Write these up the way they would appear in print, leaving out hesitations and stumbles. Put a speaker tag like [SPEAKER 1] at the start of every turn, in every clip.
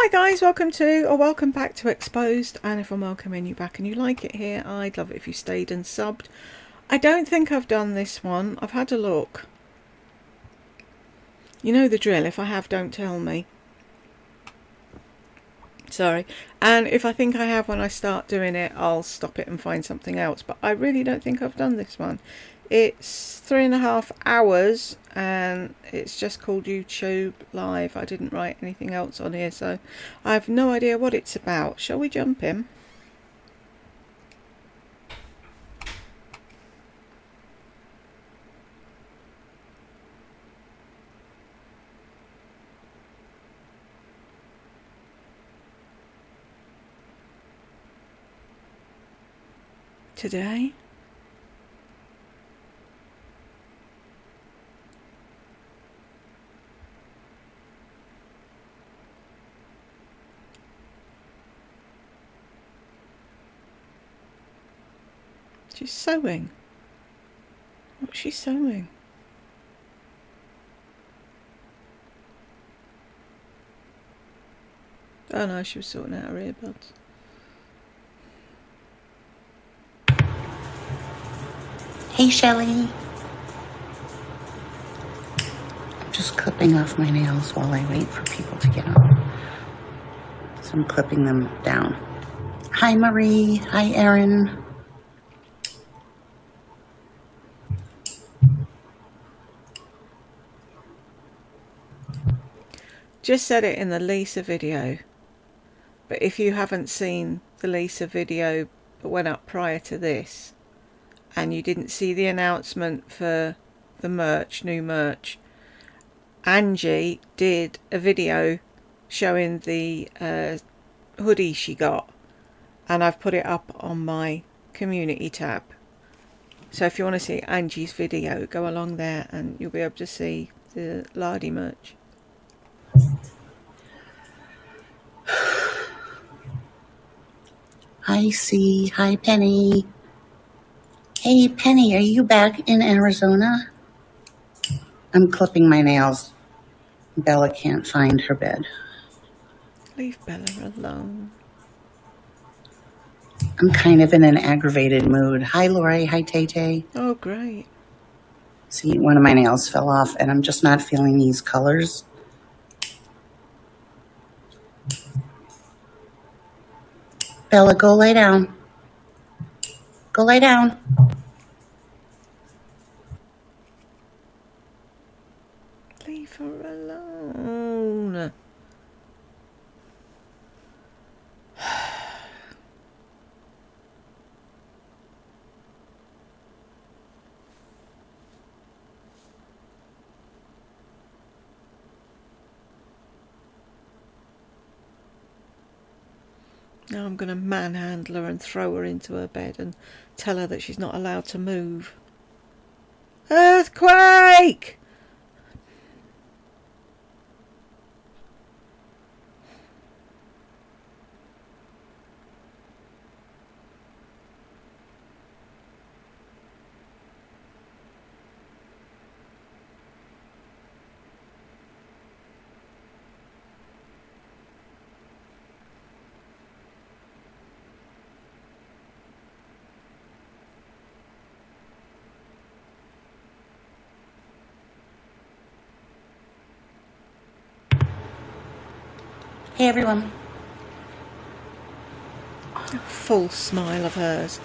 [SPEAKER 1] Hi guys, welcome back to Exposed, and if I'm welcoming you back and you like it here, I'd love it if you stayed and subbed. I don't think I've done this one. I've had a look. You know the drill. If I have, don't tell me. Sorry. And if I think I have when I start doing it, I'll stop it and find something else. But I really don't think I've done this one. It's 3.5 hours and it's just called YouTube Live. I didn't write anything else on here, so I have no idea what it's about. Shall we jump in? Today? She's sewing. What's she sewing? Oh no, she was sorting out her earbuds.
[SPEAKER 2] Hey Shelly. I'm just clipping off my nails while I wait for people to get on. So I'm clipping them down. Hi Marie. Hi Erin.
[SPEAKER 1] Just said it in the Lisa video, but if you haven't seen the Lisa video that went up prior to this, and you didn't see the announcement for the merch, new merch, Angie did a video showing the hoodie she got, and I've put it up on my community tab. So if you want to see Angie's video, go along there and you'll be able to see the Lardy merch.
[SPEAKER 2] Hi C. Hi Penny. Hey Penny, are you back in Arizona? I'm clipping my nails. Bella can't find her bed.
[SPEAKER 1] Leave Bella alone.
[SPEAKER 2] I'm kind of in an aggravated mood. Hi Lori. Hi Tay Tay.
[SPEAKER 1] Oh great.
[SPEAKER 2] See, one of my nails fell off and I'm just not feeling these colors. Bella, go lay down. Go lay down.
[SPEAKER 1] Leave her alone. Now I'm going to manhandle her and throw her into her bed and tell her that she's not allowed to move. Earthquake!
[SPEAKER 2] Hey everyone.
[SPEAKER 1] Full smile of hers.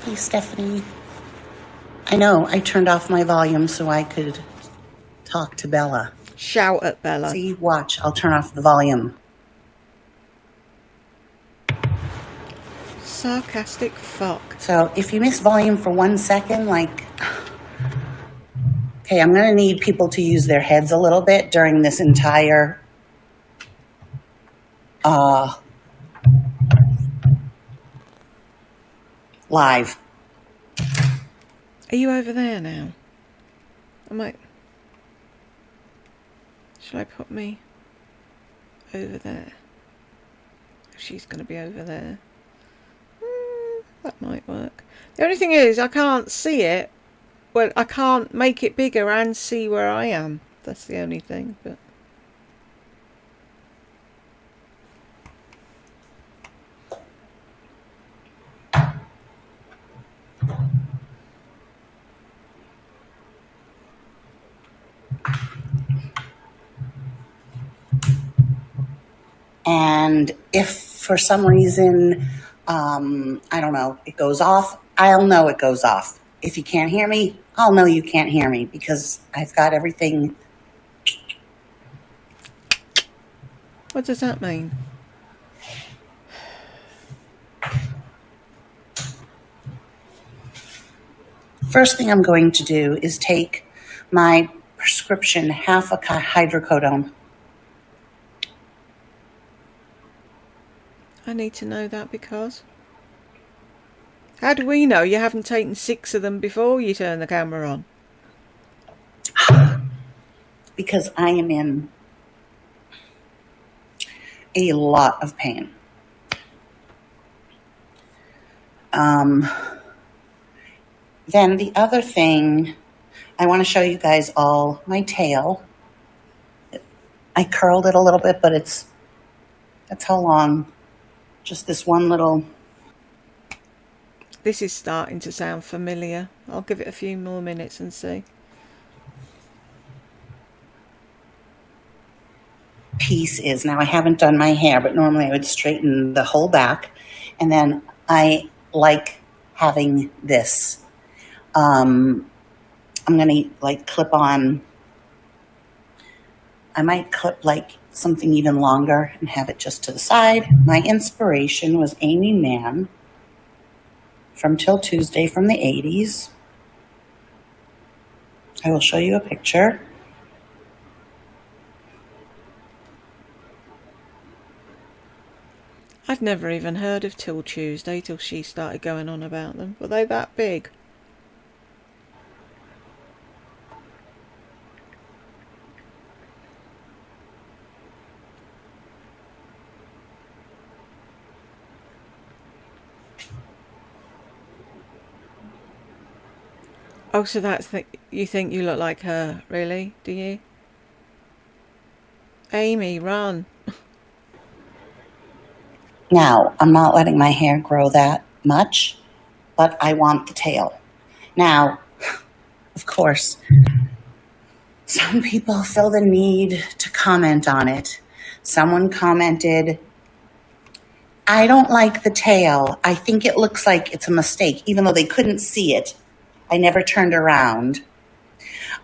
[SPEAKER 2] Hey Stephanie. I know, I turned off my volume so I could talk to Bella.
[SPEAKER 1] Shout at Bella.
[SPEAKER 2] See, watch, I'll turn off the volume.
[SPEAKER 1] Sarcastic fuck.
[SPEAKER 2] So if you miss volume for 1 second, okay, I'm gonna need people to use their heads a little bit during this entire live.
[SPEAKER 1] Are you over there now? Shall I put me over there? She's going to be over there. That might work. The only thing is, I can't see it. Well, I can't make it bigger and see where I am. That's the only thing. But
[SPEAKER 2] And if for some reason, I don't know, it goes off, I'll know it goes off. If you can't hear me, I'll know you can't hear me because I've got everything.
[SPEAKER 1] What does that mean?
[SPEAKER 2] First thing I'm going to do is take my prescription half a hydrocodone.
[SPEAKER 1] I need to know that because... How do we know you haven't taken 6 of them before you turn the camera on?
[SPEAKER 2] Because I am in a lot of pain. Then the other thing, I want to show you guys all my tail. I curled it a little bit, but that's how long. Just this one little...
[SPEAKER 1] This is starting to sound familiar. I'll give it a few more minutes and see.
[SPEAKER 2] Piece is. Now I haven't done my hair, but normally I would straighten the whole back, and then I like having this. I'm gonna like clip on. I might clip like something even longer and have it just to the side. My inspiration was Amy Mann from Till Tuesday from the 80s. I will show you a picture.
[SPEAKER 1] I'd never even heard of Till Tuesday till she started going on about them. Were they that big? Oh, so that's you think you look like her, really? Do you? Amy, run.
[SPEAKER 2] Now, I'm not letting my hair grow that much, but I want the tail. Now, of course, some people feel the need to comment on it. Someone commented, I don't like the tail. I think it looks like it's a mistake, even though they couldn't see it. I never turned around.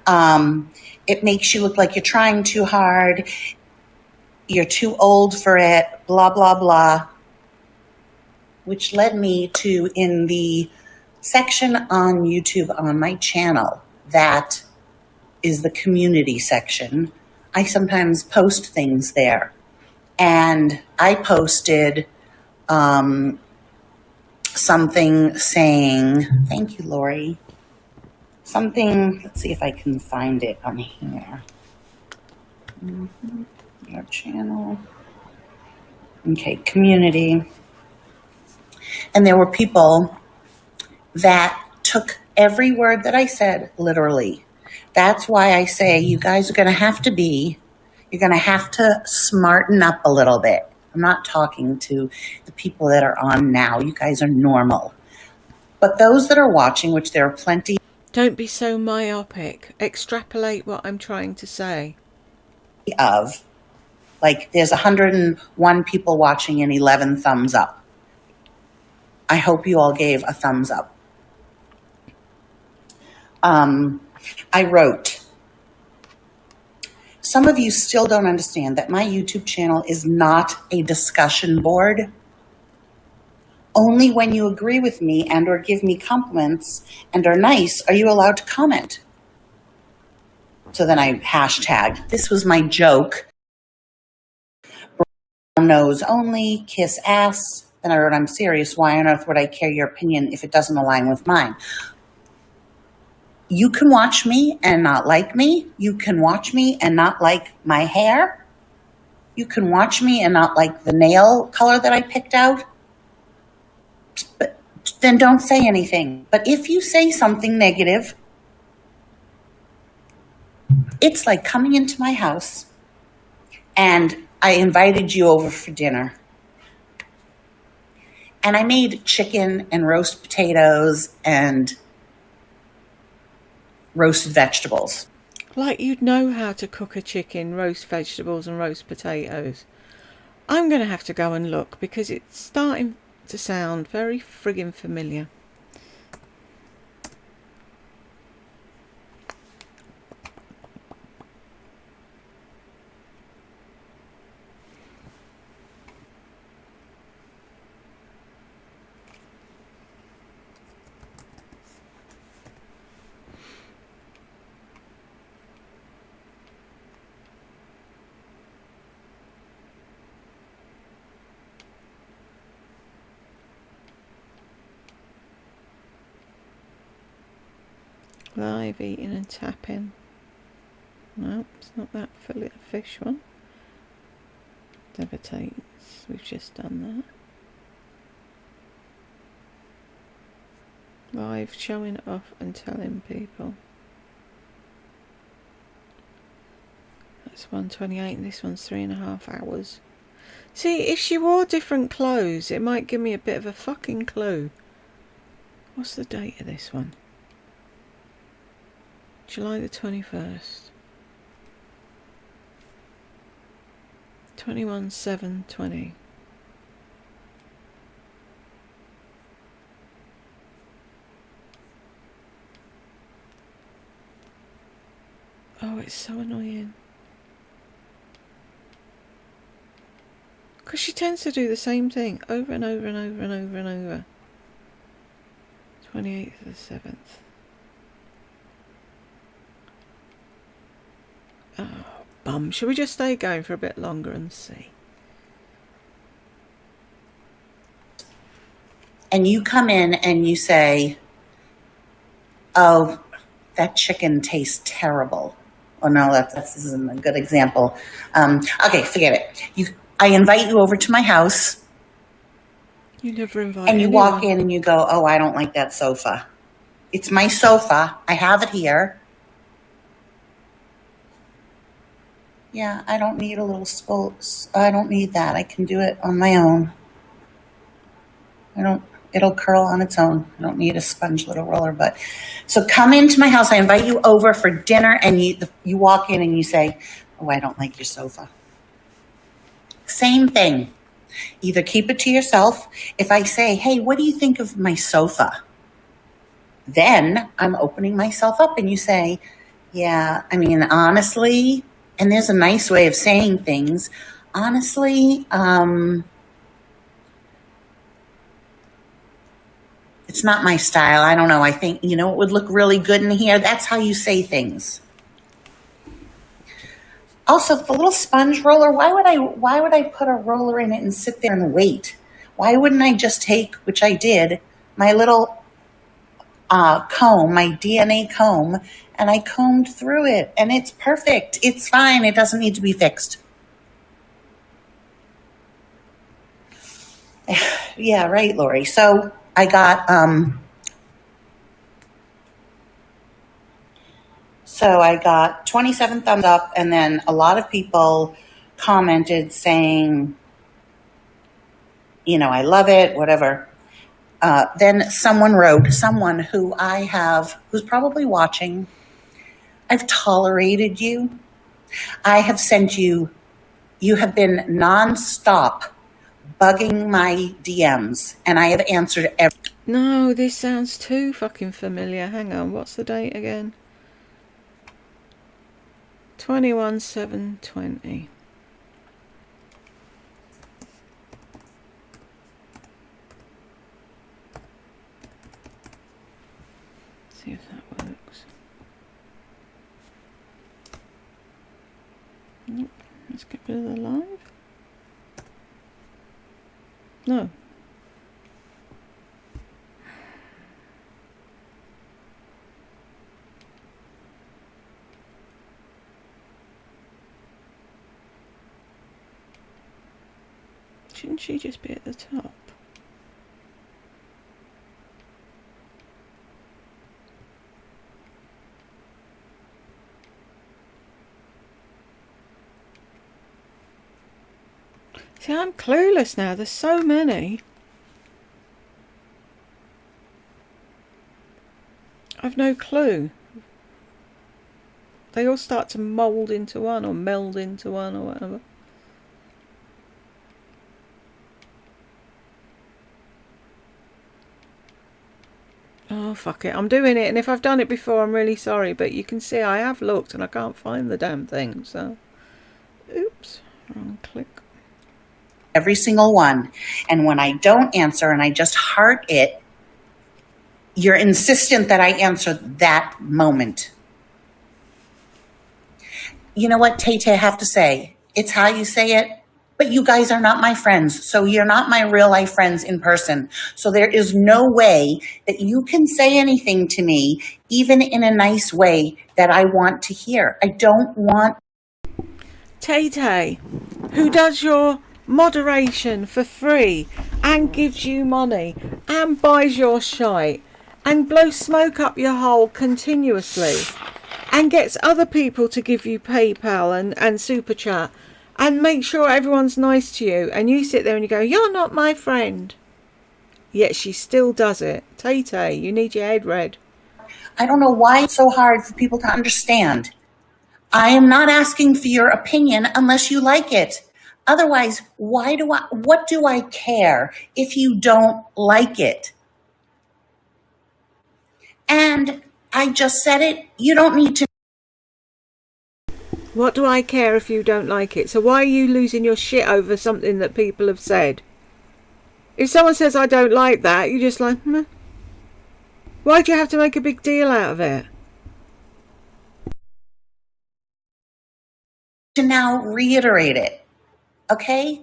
[SPEAKER 2] It makes you look like you're trying too hard. You're too old for it, blah, blah, blah. Which led me to, in the section on YouTube on my channel, that is the community section. I sometimes post things there. And I posted something saying, thank you, Lori. Something, let's see if I can find it on here. Your channel. Okay, community. And there were people that took every word that I said literally. That's why I say you guys are going to have to you're going to have to smarten up a little bit. I'm not talking to the people that are on now. You guys are normal. But those that are watching, which there are plenty
[SPEAKER 1] Don't be so myopic. Extrapolate what I'm trying to say.
[SPEAKER 2] of, like there's 101 people watching and 11 thumbs up. I hope you all gave a thumbs up. I wrote, some of you still don't understand that my YouTube channel is not a discussion board. Only when you agree with me and or give me compliments and are nice are you allowed to comment. So then I hashtagged, this was my joke. Brown nose only, kiss ass. Then I wrote, I'm serious. Why on earth would I care your opinion if it doesn't align with mine? You can watch me and not like me. You can watch me and not like my hair. You can watch me and not like the nail color that I picked out. But then don't say anything. But if you say something negative, it's like coming into my house and I invited you over for dinner. And I made chicken and roast potatoes and roasted vegetables.
[SPEAKER 1] Like you'd know how to cook a chicken, roast vegetables and roast potatoes. I'm going to have to go and look because it's starting to sound very friggin' familiar. Live eating and tapping. No, it's not that fillet of fish one. Devitates, we've just done that. Live showing it off and telling people. That's 1:28 and this one's 3.5 hours. See, if she wore different clothes, it might give me a bit of a fucking clue. What's the date of this one? July the 21st. 21/7/20. Oh, it's so annoying. Because she tends to do the same thing over and over and over and over and over. 28th of the 7th. Oh, bum. Shall we just stay going for a bit longer and see?
[SPEAKER 2] And you come in and you say, oh, that chicken tastes terrible. Oh, no, this isn't a good example. Okay, forget it. I invite you over to my house.
[SPEAKER 1] You never invite
[SPEAKER 2] and you
[SPEAKER 1] anyone.
[SPEAKER 2] walk in and you go, oh, I don't like that sofa. It's my sofa. I have it here. Yeah, I don't need a little spokes. I don't need that. I can do it on my own. It'll curl on its own. I don't need a sponge little roller. But so come into my house. I invite you over for dinner and you walk in and you say, oh, I don't like your sofa. Same thing. Either keep it to yourself. If I say, hey, what do you think of my sofa? Then I'm opening myself up and you say, yeah, I mean, honestly, and there's a nice way of saying things. Honestly, it's not my style. I don't know. I think, it would look really good in here. That's how you say things. Also, the little sponge roller, why would I put a roller in it and sit there and wait? Why wouldn't I just take, which I did, my little comb, my DNA comb, and I combed through it, and it's perfect. It's fine. It doesn't need to be fixed. Yeah, right, Lori. So I got 27 thumbs up, and then a lot of people commented saying, I love it, whatever. Then someone who's probably watching, I've tolerated you. I have sent you have been nonstop bugging my DMs, and I have answered every.
[SPEAKER 1] No, this sounds too fucking familiar. Hang on, what's the date again? 21/7/20. See if that works. Nope. Let's get rid of the live. No. Shouldn't she just be at the top? See, I'm clueless now. There's so many. I've no clue. They all start to mould into one or meld into one or whatever. oh, fuck it, I'm doing it. And if I've done it before, I'm really sorry. But you can see I have looked and I can't find the damn thing. So, oops, wrong click.
[SPEAKER 2] Every single one. And when I don't answer and I just heart it, you're insistent that I answer that moment. You know what, Tay, I have to say, it's how you say it, but you guys are not my friends. So you're not my real life friends in person. So there is no way that you can say anything to me, even in a nice way, that I want to hear. I don't want.
[SPEAKER 1] Tay, who does your moderation for free and gives you money and buys your shite and blows smoke up your hole continuously and gets other people to give you PayPal and Super Chat and make sure everyone's nice to you, and you sit there and you go, you're not my friend. Yet she still does it. Tay, you need your head read.
[SPEAKER 2] I don't know why it's so hard for people to understand. I am not asking for your opinion unless you like it. Otherwise, what do I care if you don't like it? And I just said it. You don't need to.
[SPEAKER 1] What do I care if you don't like it? So why are you losing your shit over something that people have said? If someone says I don't like that, you're just like, meh. Why do you have to make a big deal out of it?
[SPEAKER 2] To now reiterate it, okay?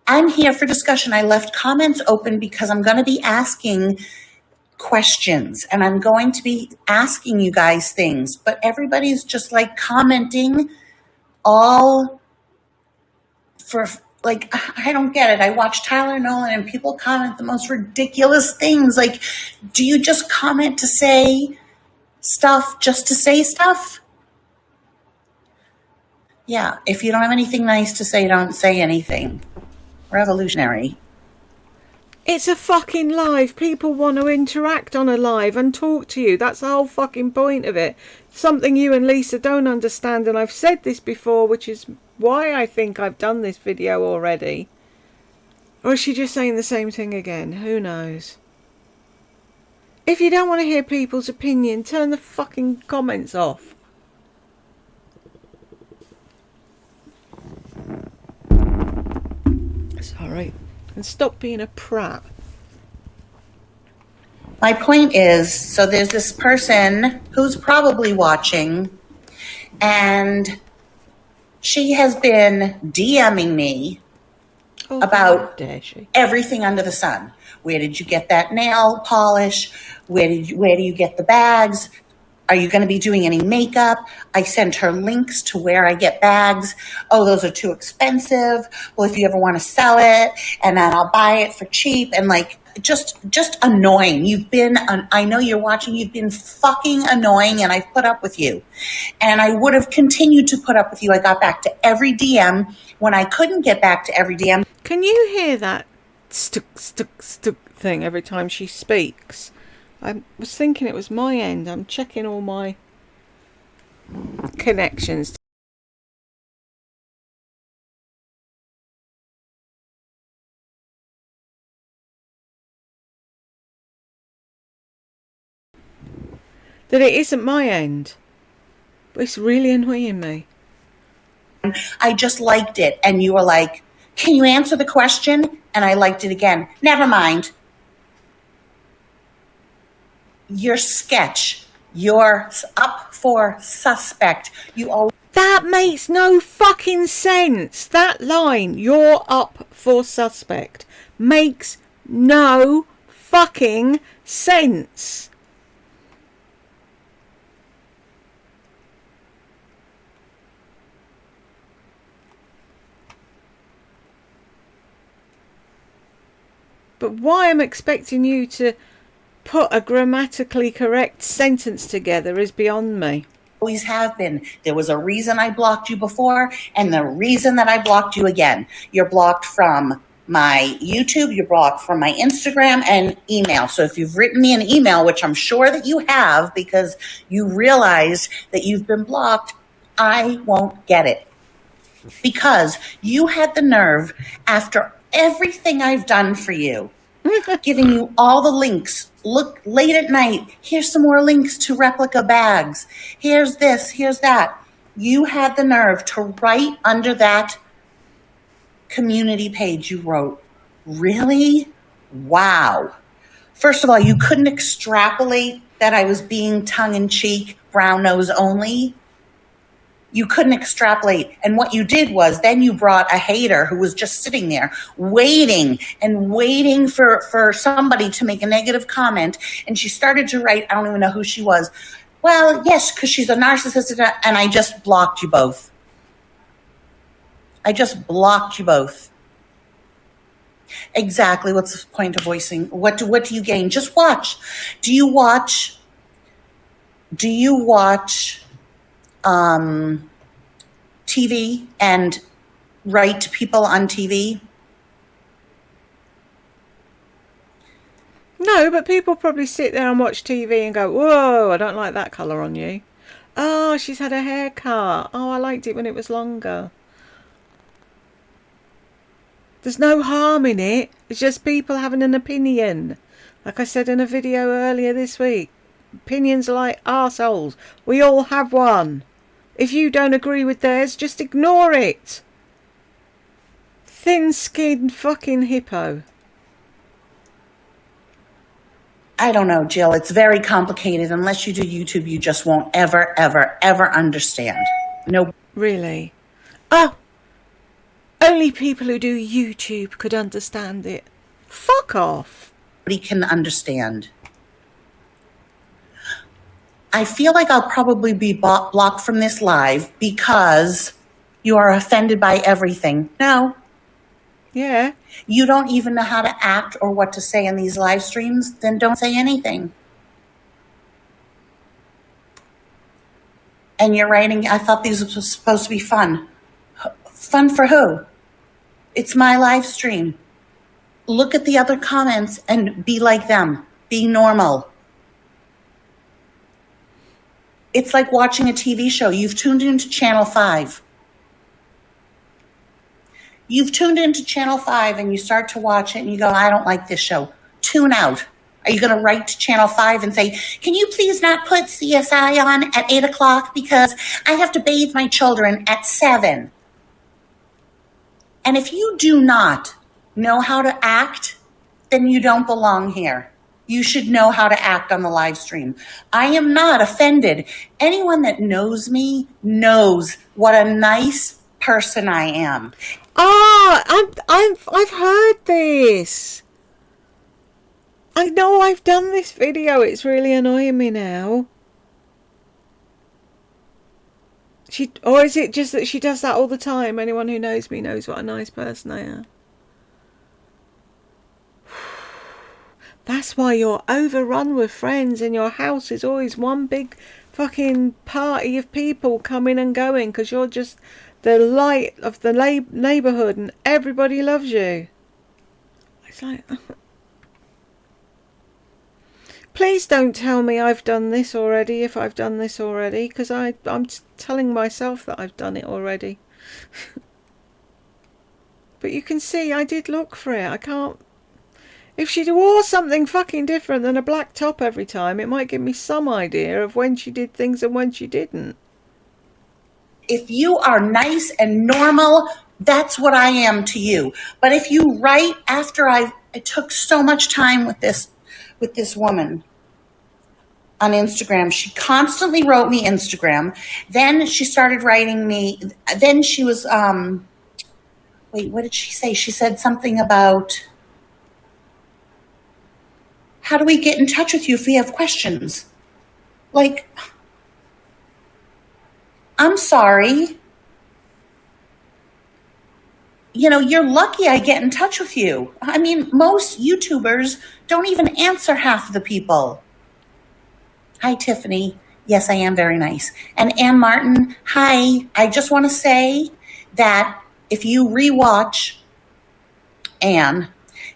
[SPEAKER 2] I'm here for discussion. I left comments open because I'm going to be asking questions and I'm going to be asking you guys things, but everybody's just like commenting all for, like, I don't get it. I watch Tyler Nolan and people comment the most ridiculous things. Like, do you just comment to say stuff just to say stuff? Yeah, if you don't have anything nice to say, don't say anything. Revolutionary.
[SPEAKER 1] It's a fucking live. People want to interact on a live and talk to you. That's the whole fucking point of it. Something you and Lisa don't understand, and I've said this before, which is why I think I've done this video already. Or is she just saying the same thing again? Who knows? If you don't want to hear people's opinion, turn the fucking comments off. Sorry. And stop being a prat.
[SPEAKER 2] My point is, so there's this person who's probably watching, and she has been DMing me about everything under the sun. Where did you get that nail polish? Where do you get the bags? Are you going to be doing any makeup? I sent her links to where I get bags. Oh, those are too expensive. Well, if you ever want to sell it, and then I'll buy it for cheap. And like, just annoying. I know you're watching, you've been fucking annoying, and I've put up with you. And I would have continued to put up with you. I got back to every DM. When I couldn't get back to every DM.
[SPEAKER 1] Can you hear that stuck thing every time she speaks? I was thinking it was my end. I'm checking all my connections. That it isn't my end. But it's really annoying me.
[SPEAKER 2] I just liked it. And you were like, can you answer the question? And I liked it again. Never mind. Your sketch, you're up for suspect.
[SPEAKER 1] That makes no fucking sense. That line, you're up for suspect, makes no fucking sense. But why I'm expecting you to put a grammatically correct sentence together is beyond me.
[SPEAKER 2] Always have been. There was a reason I blocked you before, and the reason that I blocked you again. You're blocked from my YouTube, you're blocked from my Instagram and email. So if you've written me an email, which I'm sure that you have because you realized that you've been blocked, I won't get it. Because you had the nerve, after everything I've done for you, giving you all the links. Look, late at night, here's some more links to replica bags. Here's this, here's that. You had the nerve to write under that community page, you wrote, really? Wow. First of all, you couldn't extrapolate that I was being tongue-in-cheek, brown nose only. You couldn't extrapolate. And what you did was then you brought a hater who was just sitting there waiting and waiting for somebody to make a negative comment. And she started to write, I don't even know who she was. Well, yes, because she's a narcissist. And I just blocked you both. I just blocked you both. Exactly. What's the point of voicing? What do you gain? Just watch. Do you watch TV and write to people on TV?
[SPEAKER 1] No, but people probably sit there and watch TV and go, whoa, I don't like that colour on you. Oh, she's had a haircut. Oh, I liked it when it was longer. There's no harm in it. It's just people having an opinion. Like I said in a video earlier this week, opinions are like arseholes. We all have one. If you don't agree with theirs, just ignore it. Thin-skinned fucking hippo.
[SPEAKER 2] I don't know, Jill. It's very complicated. Unless you do YouTube, you just won't ever, ever, ever understand. No.
[SPEAKER 1] Really? Oh, only people who do YouTube could understand it. Fuck off.
[SPEAKER 2] Nobody can understand. I feel like I'll probably be blocked from this live because you are offended by everything. No.
[SPEAKER 1] Yeah.
[SPEAKER 2] You don't even know how to act or what to say in these live streams, then don't say anything. And you're writing, I thought these were supposed to be fun. Fun for who? It's my live stream. Look at the other comments and be like them. Be normal. It's like watching a TV show. You've tuned into Channel 5. You've tuned into Channel 5 and you start to watch it and you go, I don't like this show. Tune out. Are you going to write to Channel 5 and say, can you please not put CSI on at 8 o'clock because I have to bathe my children at 7? And if you do not know how to act, then you don't belong here. You should know how to act on the live stream. I am not offended. Anyone that knows me knows what a nice person I am.
[SPEAKER 1] I've heard this. I know I've done this video. It's really annoying me now. Or is it just that she does that all the time? Anyone who knows me knows what a nice person I am. That's why you're overrun with friends and your house is always one big fucking party of people coming and going because you're just the light of the neighbourhood and everybody loves you. It's like, please don't tell me I've done this already if I've done this already, because I'm telling myself that I've done it already. But you can see I did look for it. I can't. If she wore something fucking different than a black top every time, it might give me some idea of when she did things and when she didn't.
[SPEAKER 2] If you are nice and normal, that's what I am to you. But if you write after I took so much time with this woman on Instagram, she constantly wrote me Instagram. Then she started writing me. Then she was, wait, what did she say? She said something about, how do we get in touch with you if we have questions? Like, I'm sorry. You know, you're lucky I get in touch with you. I mean, most YouTubers don't even answer half of the people. Hi, Tiffany. Yes, I am very nice. And Ann Martin, hi. I just want to say that if you rewatch, Ann,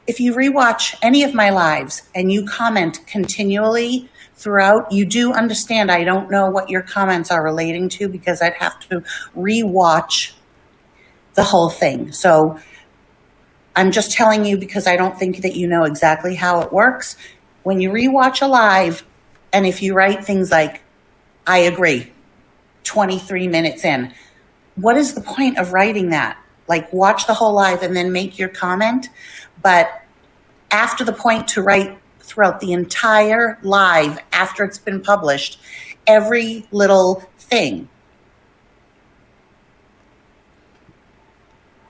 [SPEAKER 2] if you rewatch any of my lives and you comment continually throughout, you do understand I don't know what your comments are relating to because I'd have to rewatch the whole thing. So I'm just telling you because I don't think that you know exactly how it works. When you rewatch a live, and if you write things like, I agree, 23 minutes in, what is the point of writing that? Like, watch the whole live and then make your comment. But after the point to write throughout the entire live after it's been published, every little thing.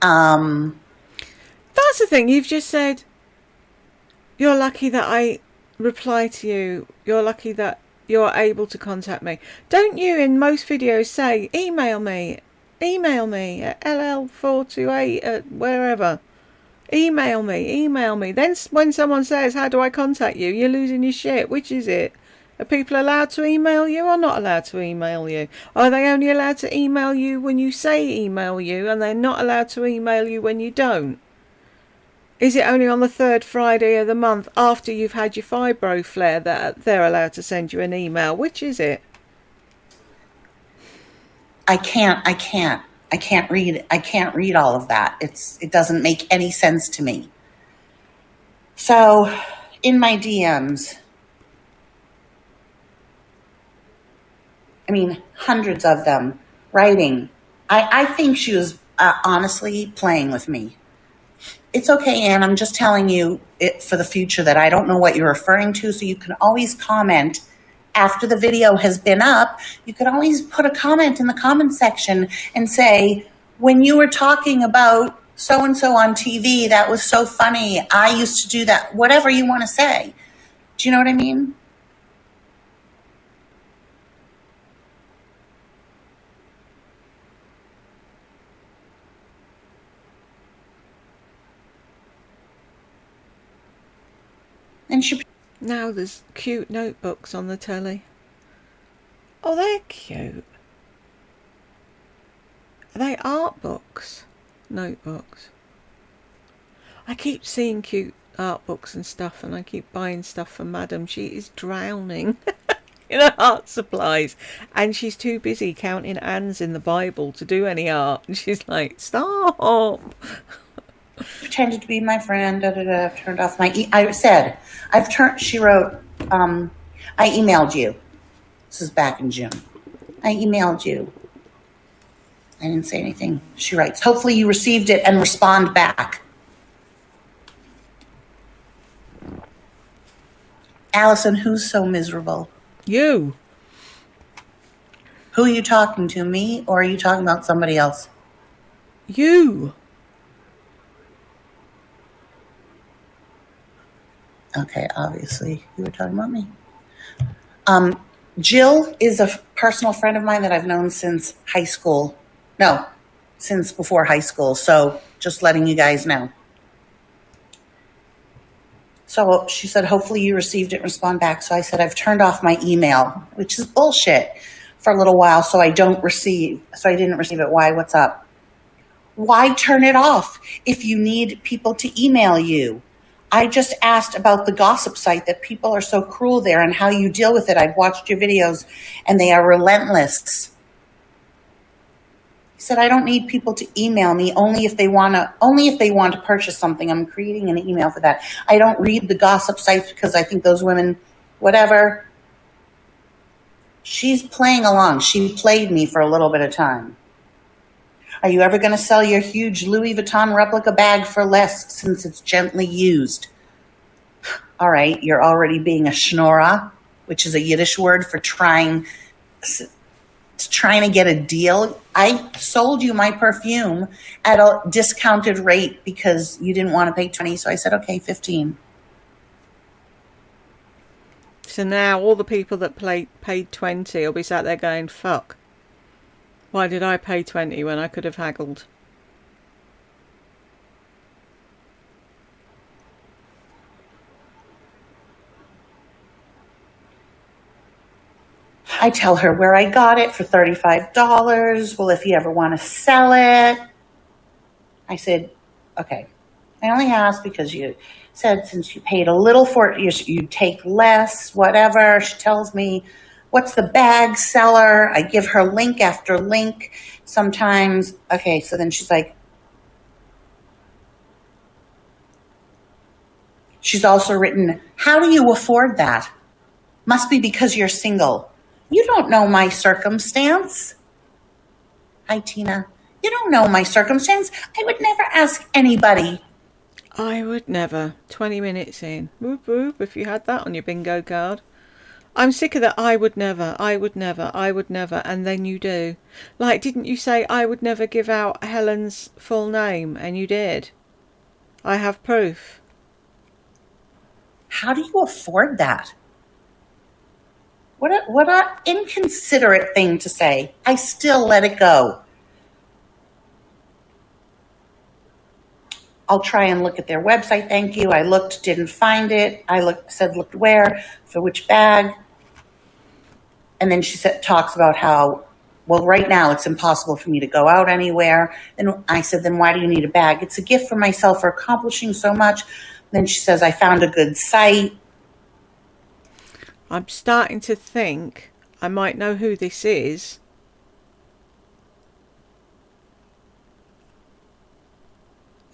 [SPEAKER 1] That's the thing. You've just said, you're lucky that I reply to you. You're lucky that you're able to contact me. Don't you in most videos say, email me at ll428 at wherever. Email me. Then when someone says, how do I contact you? You're losing your shit. Which is it? Are people allowed to email you or not allowed to email you? Are they only allowed to email you when you say email you, and they're not allowed to email you when you don't? Is it only on the third Friday of the month after you've had your fibro flare that they're allowed to send you an email? Which is it?
[SPEAKER 2] I can't read all of that. It doesn't make any sense to me. So in my DMs, I mean, hundreds of them writing. I think she was honestly playing with me. It's okay, Anne. I'm just telling you it for the future that I don't know what you're referring to, so you can always comment after the video has been up. You can always put a comment in the comment section and say, when you were talking about so-and-so on TV, that was so funny. I used to do that. Whatever you want to say. Do you know what I mean? And she...
[SPEAKER 1] Now there's cute notebooks on the telly. Oh, they're cute. Are they art books? Notebooks. I keep seeing cute art books and stuff, and I keep buying stuff for Madam. She is drowning in art supplies, and she's too busy counting ands in the Bible to do any art. And she's like, stop.
[SPEAKER 2] pretended to be my friend. I've turned off my. I said, I've turned. She wrote, I emailed you. This is back in June. I emailed you. I didn't say anything. She writes, hopefully you received it and respond back. Allison, who's so miserable?
[SPEAKER 1] You.
[SPEAKER 2] Who are you talking to, me, or are you talking about somebody else?
[SPEAKER 1] You.
[SPEAKER 2] Okay, obviously you were talking about me. Jill is a personal friend of mine that I've known since high school. No, since before high school. So just letting you guys know. So she said, hopefully you received it, respond back. So I said, I've turned off my email, which is bullshit, for a little while. So I didn't receive it. Why? What's up? Why turn it off if you need people to email you? I just asked about the gossip site that people are so cruel there and how you deal with it. I've watched your videos and they are relentless. He said, I don't need people to email me only if they want to purchase something. I'm creating an email for that. I don't read the gossip sites because I think those women, whatever. She's playing along. She played me for a little bit of time. Are you ever going to sell your huge Louis Vuitton replica bag for less since it's gently used? All right, you're already being a schnorrer, which is a Yiddish word for trying to get a deal. I sold you my perfume at a discounted rate because you didn't want to pay 20, so I said, okay, 15.
[SPEAKER 1] So now all the people that paid 20 will be sat there going, fuck. Why did I pay 20 when I could have haggled?
[SPEAKER 2] I tell her where I got it for $35. Well, if you ever want to sell it. I said, okay. I only asked because you said since you paid a little for it, you take less, whatever. She tells me, what's the bag seller? I give her link after link sometimes. Okay, so then she's like, She's also written, how do you afford that? Must be because you're single. You don't know my circumstance. Hi, Tina. You don't know my circumstance. I would never ask anybody.
[SPEAKER 1] I would never. 20 minutes in. Whoop whoop, if you had that on your bingo card. I'm sick of that I would never, I would never, I would never, and then you do. Like, didn't you say I would never give out Helen's full name? And you did. I have proof.
[SPEAKER 2] How do you afford that? What a inconsiderate thing to say. I still let it go. I'll try and look at their website. Thank you. I looked, didn't find it. I looked where, for which bag. And then she talks about how, well, right now it's impossible for me to go out anywhere. And I said, then why do you need a bag? It's a gift for myself for accomplishing so much. Then she says, I found a good site.
[SPEAKER 1] I'm starting to think I might know who this is.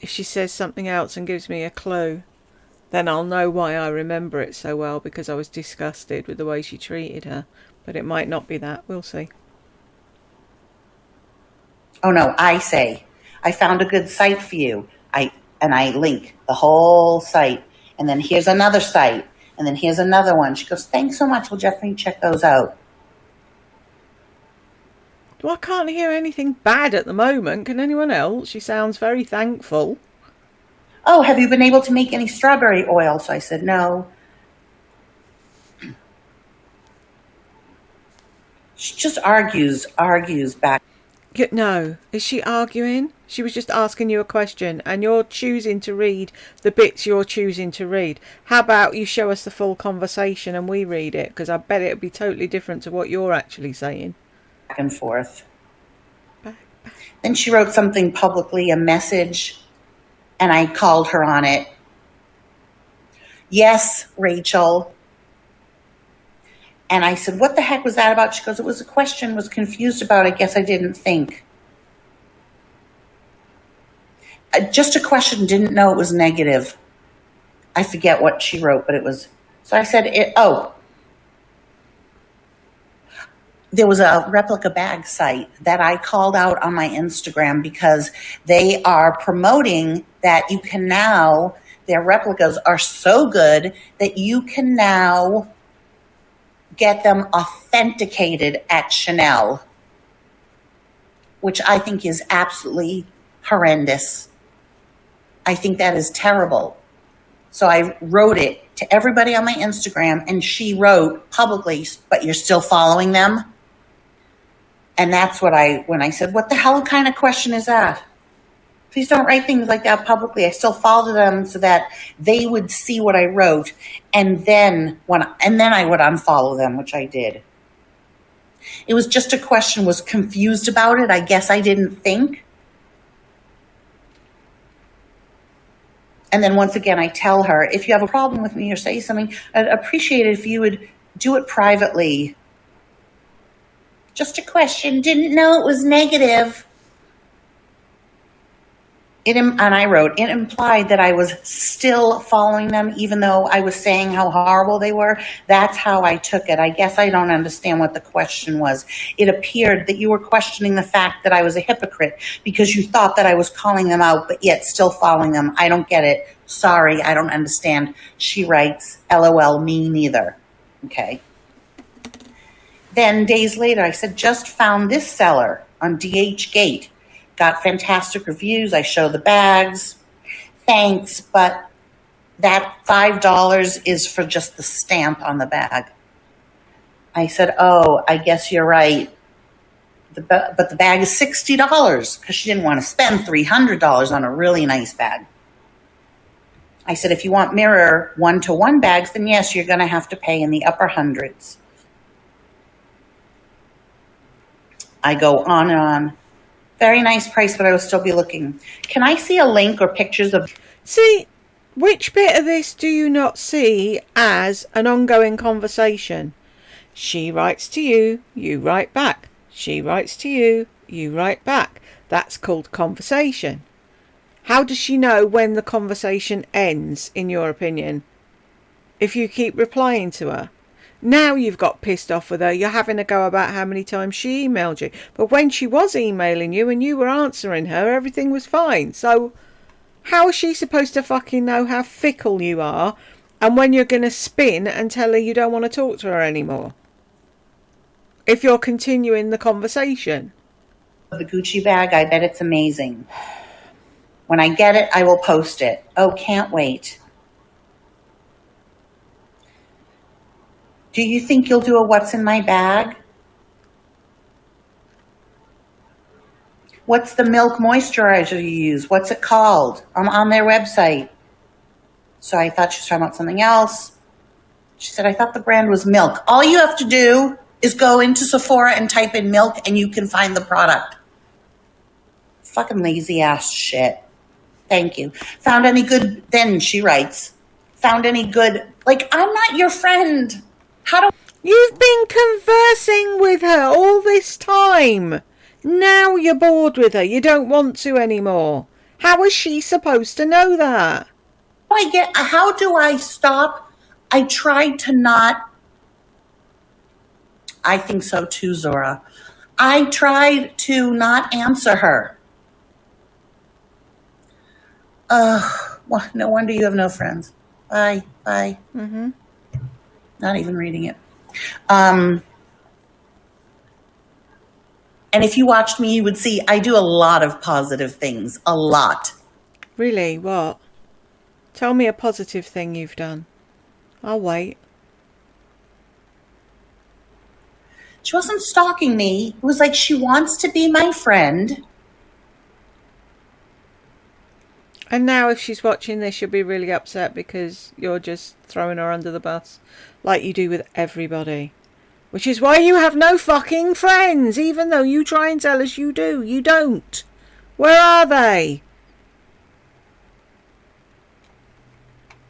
[SPEAKER 1] If she says something else and gives me a clue, then I'll know why I remember it so well, because I was disgusted with the way she treated her. But it might not be that. We'll see.
[SPEAKER 2] Oh no, I say, I found a good site for you. I link the whole site. And then here's another site. And then here's another one. She goes, thanks so much. We'll definitely check those out.
[SPEAKER 1] Well, I can't hear anything bad at the moment. Can anyone else? She sounds very thankful.
[SPEAKER 2] Oh, have you been able to make any strawberry oil? So I said, no. She just argues back.
[SPEAKER 1] No, is she arguing? She was just asking you a question and you're choosing to read the bits you're choosing to read. How about you show us the full conversation and we read it? Because I bet it'll be totally different to what you're actually saying.
[SPEAKER 2] Back and forth. Then she wrote something publicly, a message, and I called her on it. Yes, Rachel. And I said, what the heck was that about? She goes, it was a question, was confused about. I guess I didn't think. Just a question, didn't know it was negative. I forget what she wrote, but it was. So I said, there was a replica bag site that I called out on my Instagram because they are promoting that you can now, their replicas are so good that you can now get them authenticated at Chanel, which I think is absolutely horrendous. I think that is terrible. So I wrote it to everybody on my Instagram, and she wrote publicly, but you're still following them? And that's when I said, what the hell kind of question is that? Please don't write things like that publicly. I still follow them so that they would see what I wrote, and then I would unfollow them, which I did. It was just a question, was confused about it. I guess I didn't think. And then once again, I tell her, if you have a problem with me or say something, I'd appreciate it if you would do it privately. Just a question, didn't know it was negative. And I wrote, it implied that I was still following them, even though I was saying how horrible they were. That's how I took it. I guess I don't understand what the question was. It appeared that you were questioning the fact that I was a hypocrite because you thought that I was calling them out, but yet still following them. I don't get it. Sorry, I don't understand. She writes, LOL, me neither. Okay. Then days later, I said, just found this seller on DH Gate. Got fantastic reviews. I show the bags. Thanks, but that $5 is for just the stamp on the bag. I said, oh, I guess you're right. But the bag is $60 because she didn't want to spend $300 on a really nice bag. I said, if you want mirror one-to-one bags, then yes, you're going to have to pay in the upper hundreds. I go on and on. Very nice price, but I will still be looking. Can I see a link or pictures of...
[SPEAKER 1] See, which bit of this do you not see as an ongoing conversation? She writes to you, you write back. She writes to you, you write back. That's called conversation. How does she know when the conversation ends, in your opinion? If you keep replying to her. Now you've got pissed off with her. You're having a go about how many times she emailed you. But when she was emailing you and you were answering her, everything was fine. So how is she supposed to fucking know how fickle you are and when you're going to spin and tell her you don't want to talk to her anymore? If you're continuing the conversation.
[SPEAKER 2] The Gucci bag, I bet it's amazing. When I get it, I will post it. Oh, can't wait. Do you think you'll do a what's in my bag? What's the milk moisturizer you use? What's it called? I'm on their website. So I thought she was talking about something else. She said, I thought the brand was Milk. All you have to do is go into Sephora and type in Milk and you can find the product. Fucking lazy ass shit. Thank you. Found any good, then she writes, found any good, like, I'm not your friend. How do
[SPEAKER 1] You've been conversing with her all this time. Now you're bored with her. You don't want to anymore. How is she supposed to know that?
[SPEAKER 2] how do I stop? I tried to not. I think so too, Zora. I tried to not answer her. Well, no wonder you have no friends. Bye.
[SPEAKER 1] Mm-hmm.
[SPEAKER 2] Not even reading it. And if you watched me, you would see I do a lot of positive things. A lot.
[SPEAKER 1] Really? What? Tell me a positive thing you've done. I'll wait.
[SPEAKER 2] She wasn't stalking me. It was like she wants to be my friend.
[SPEAKER 1] And now if she's watching this, she'll be really upset because you're just throwing her under the bus like you do with everybody. Which is why you have no fucking friends, even though you try and tell us you do. You don't. Where are they?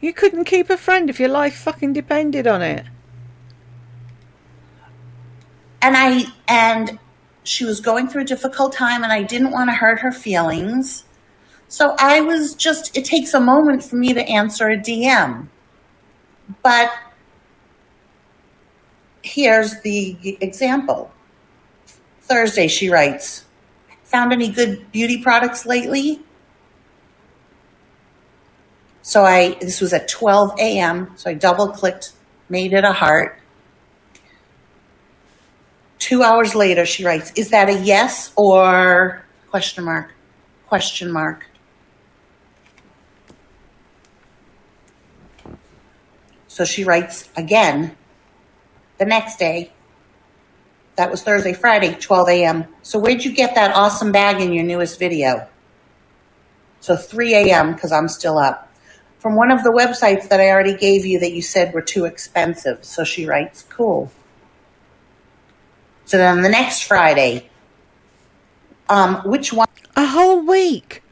[SPEAKER 1] You couldn't keep a friend if your life fucking depended on it.
[SPEAKER 2] And she was going through a difficult time and I didn't want to hurt her feelings. So I was just, it takes a moment for me to answer a DM. But here's the example. Thursday, she writes, found any good beauty products lately? So this was at 12 a.m. So I double clicked, made it a heart. 2 hours later, she writes, is that a yes or question mark? Question mark. So she writes again the next day. That was Thursday, Friday, 12 a.m. So where'd you get that awesome bag in your newest video? So 3 a.m. because I'm still up. From one of the websites that I already gave you that you said were too expensive. So she writes, cool. So then the next Friday, which one?
[SPEAKER 1] A whole week.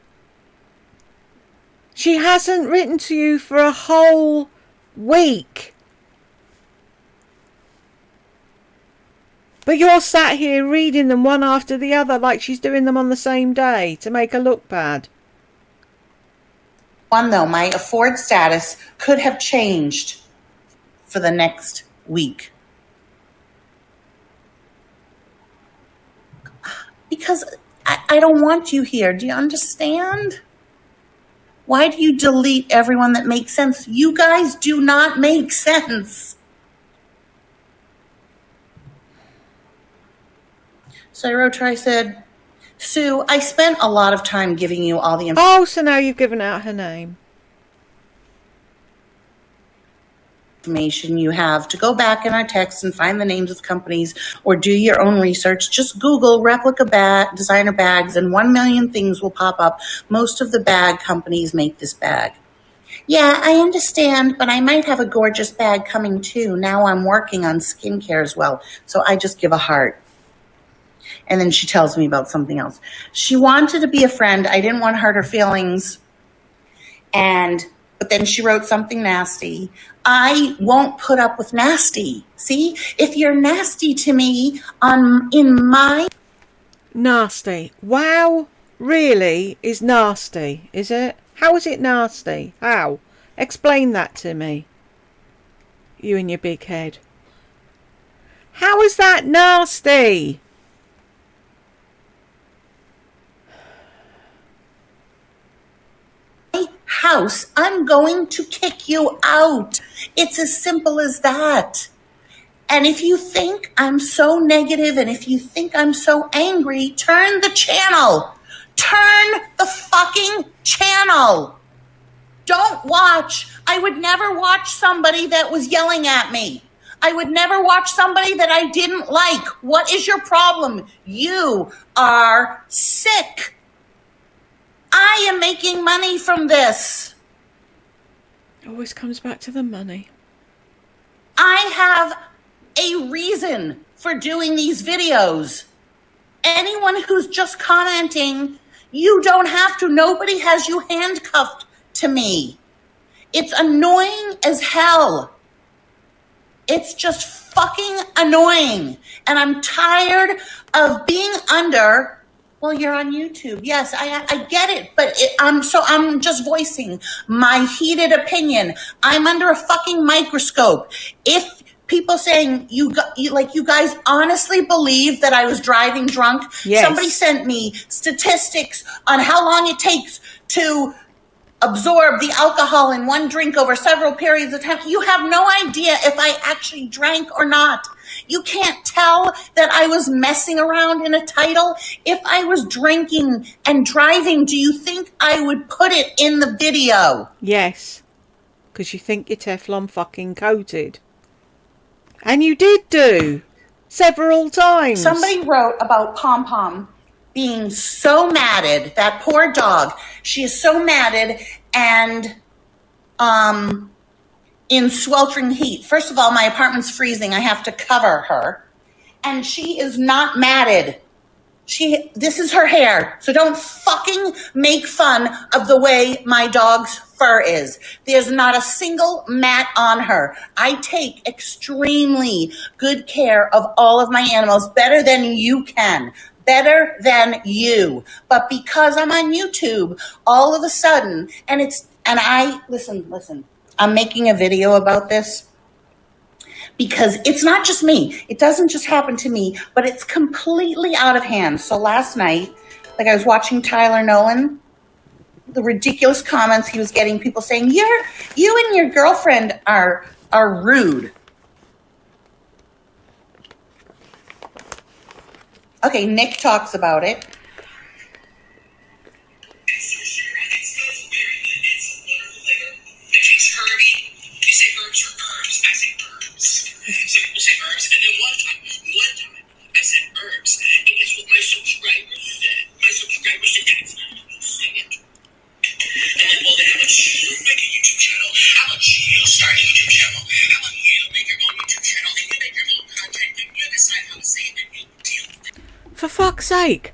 [SPEAKER 1] She hasn't written to you for a whole week. But you're sat here reading them one after the other like she's doing them on the same day to make her look bad.
[SPEAKER 2] One, though, my afford status could have changed for the next week. Because I don't want you here. Do you understand? Why do you delete everyone that makes sense? You guys do not make sense. So I wrote her, I said, Sue, I spent a lot of time giving you all the information.
[SPEAKER 1] Oh, so now you've given out her name.
[SPEAKER 2] Information you have to go back in our text and find the names of companies or do your own research. Just Google replica designer bags and 1 million things will pop up. Most of the bag companies make this bag. Yeah, I understand, but I might have a gorgeous bag coming too. Now I'm working on skincare as well. So I just give a heart. And then she tells me about something else. She wanted to be a friend. I didn't want to hurt her feelings. But then she wrote something nasty. I won't put up with nasty. See, if you're nasty to me in my...
[SPEAKER 1] Nasty. Wow. really is nasty, is it? How is it nasty? How? Explain that to me. You and your big head. How is that nasty?
[SPEAKER 2] House, I'm going to kick you out. It's as simple as that. And if you think I'm so negative and if you think I'm so angry, turn the channel. Turn the fucking channel. Don't watch. I would never watch somebody that was yelling at me. I would never watch somebody that I didn't like. What is your problem? You are sick. I am making money from this.
[SPEAKER 1] Always comes back to the money.
[SPEAKER 2] I have a reason for doing these videos. Anyone who's just commenting, you don't have to. Nobody has you handcuffed to me. It's annoying as hell. It's just fucking annoying. And I'm tired of being under. Well, you're on YouTube. Yes, I get it, but I'm just voicing my heated opinion. I'm under a fucking microscope. If people saying you guys honestly believe that I was driving drunk,
[SPEAKER 1] yes.
[SPEAKER 2] Somebody sent me statistics on how long it takes to absorb the alcohol in one drink over several periods of time. You have no idea if I actually drank or not. You can't tell that I was messing around in a title. If I was drinking and driving, do you think I would put it in the video?
[SPEAKER 1] Yes, because you think you're Teflon fucking coated. And you did do several times.
[SPEAKER 2] Somebody wrote about Pom Pom being so matted, that poor dog. She is so matted and in sweltering heat. First of all, my apartment's freezing. I have to cover her. And she is not matted. This is her hair. So don't fucking make fun of the way my dog's fur is. There's not a single mat on her. I take extremely good care of all of my animals, better than you can. Better than you. But because I'm on YouTube, all of a sudden, listen, I'm making a video about this because it's not just me. It doesn't just happen to me, but it's completely out of hand. So last night, I was watching Tyler Nolan, the ridiculous comments he was getting, people saying, you and your girlfriend are rude. Okay, Nick talks about it.
[SPEAKER 1] For fuck's sake.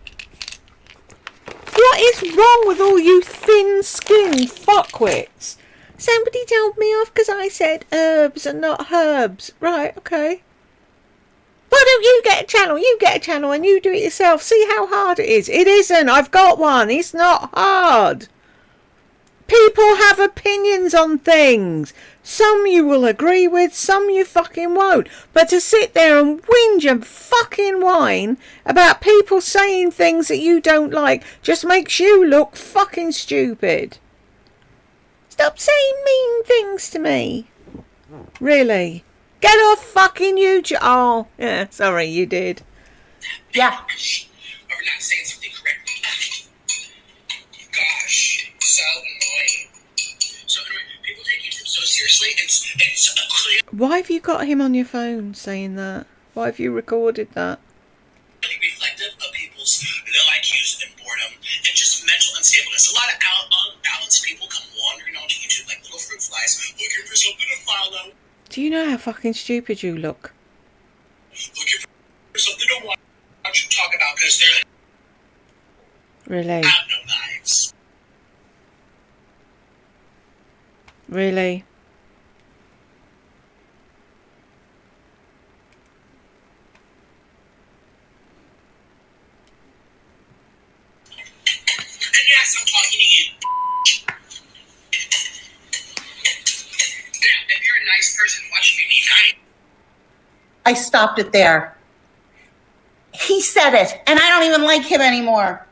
[SPEAKER 1] What is wrong with all you thin-skinned fuckwits? Somebody told me off because I said herbs and not herbs. Right, okay. Why don't you get a channel? You get a channel and you do it yourself. See how hard it is. It isn't. I've got one. It's not hard. People have opinions on things. Some you will agree with, some you fucking won't. But to sit there and whinge and fucking whine about people saying things that you don't like just makes you look fucking stupid. Stop saying mean things to me. Really? Get off fucking YouTube. Oh, yeah, sorry, you did.
[SPEAKER 2] Yeah.
[SPEAKER 3] Are we not saying something correctly? Gosh, so annoying. So anyway, people take YouTube so seriously. It's clear.
[SPEAKER 1] Why have you got him on your phone saying that? Why have you recorded that?
[SPEAKER 3] Reflective of people's low IQs and boredom and just mental unstableness. A lot of unbalanced people come wandering onto YouTube like little fruit flies, looking for something to follow.
[SPEAKER 1] Do you know how fucking stupid you look?
[SPEAKER 3] Looking for something to watch and talk about because they're
[SPEAKER 1] Really?
[SPEAKER 3] have no lives.
[SPEAKER 1] Really?
[SPEAKER 2] I stopped it there. He said it, and I don't even like him anymore.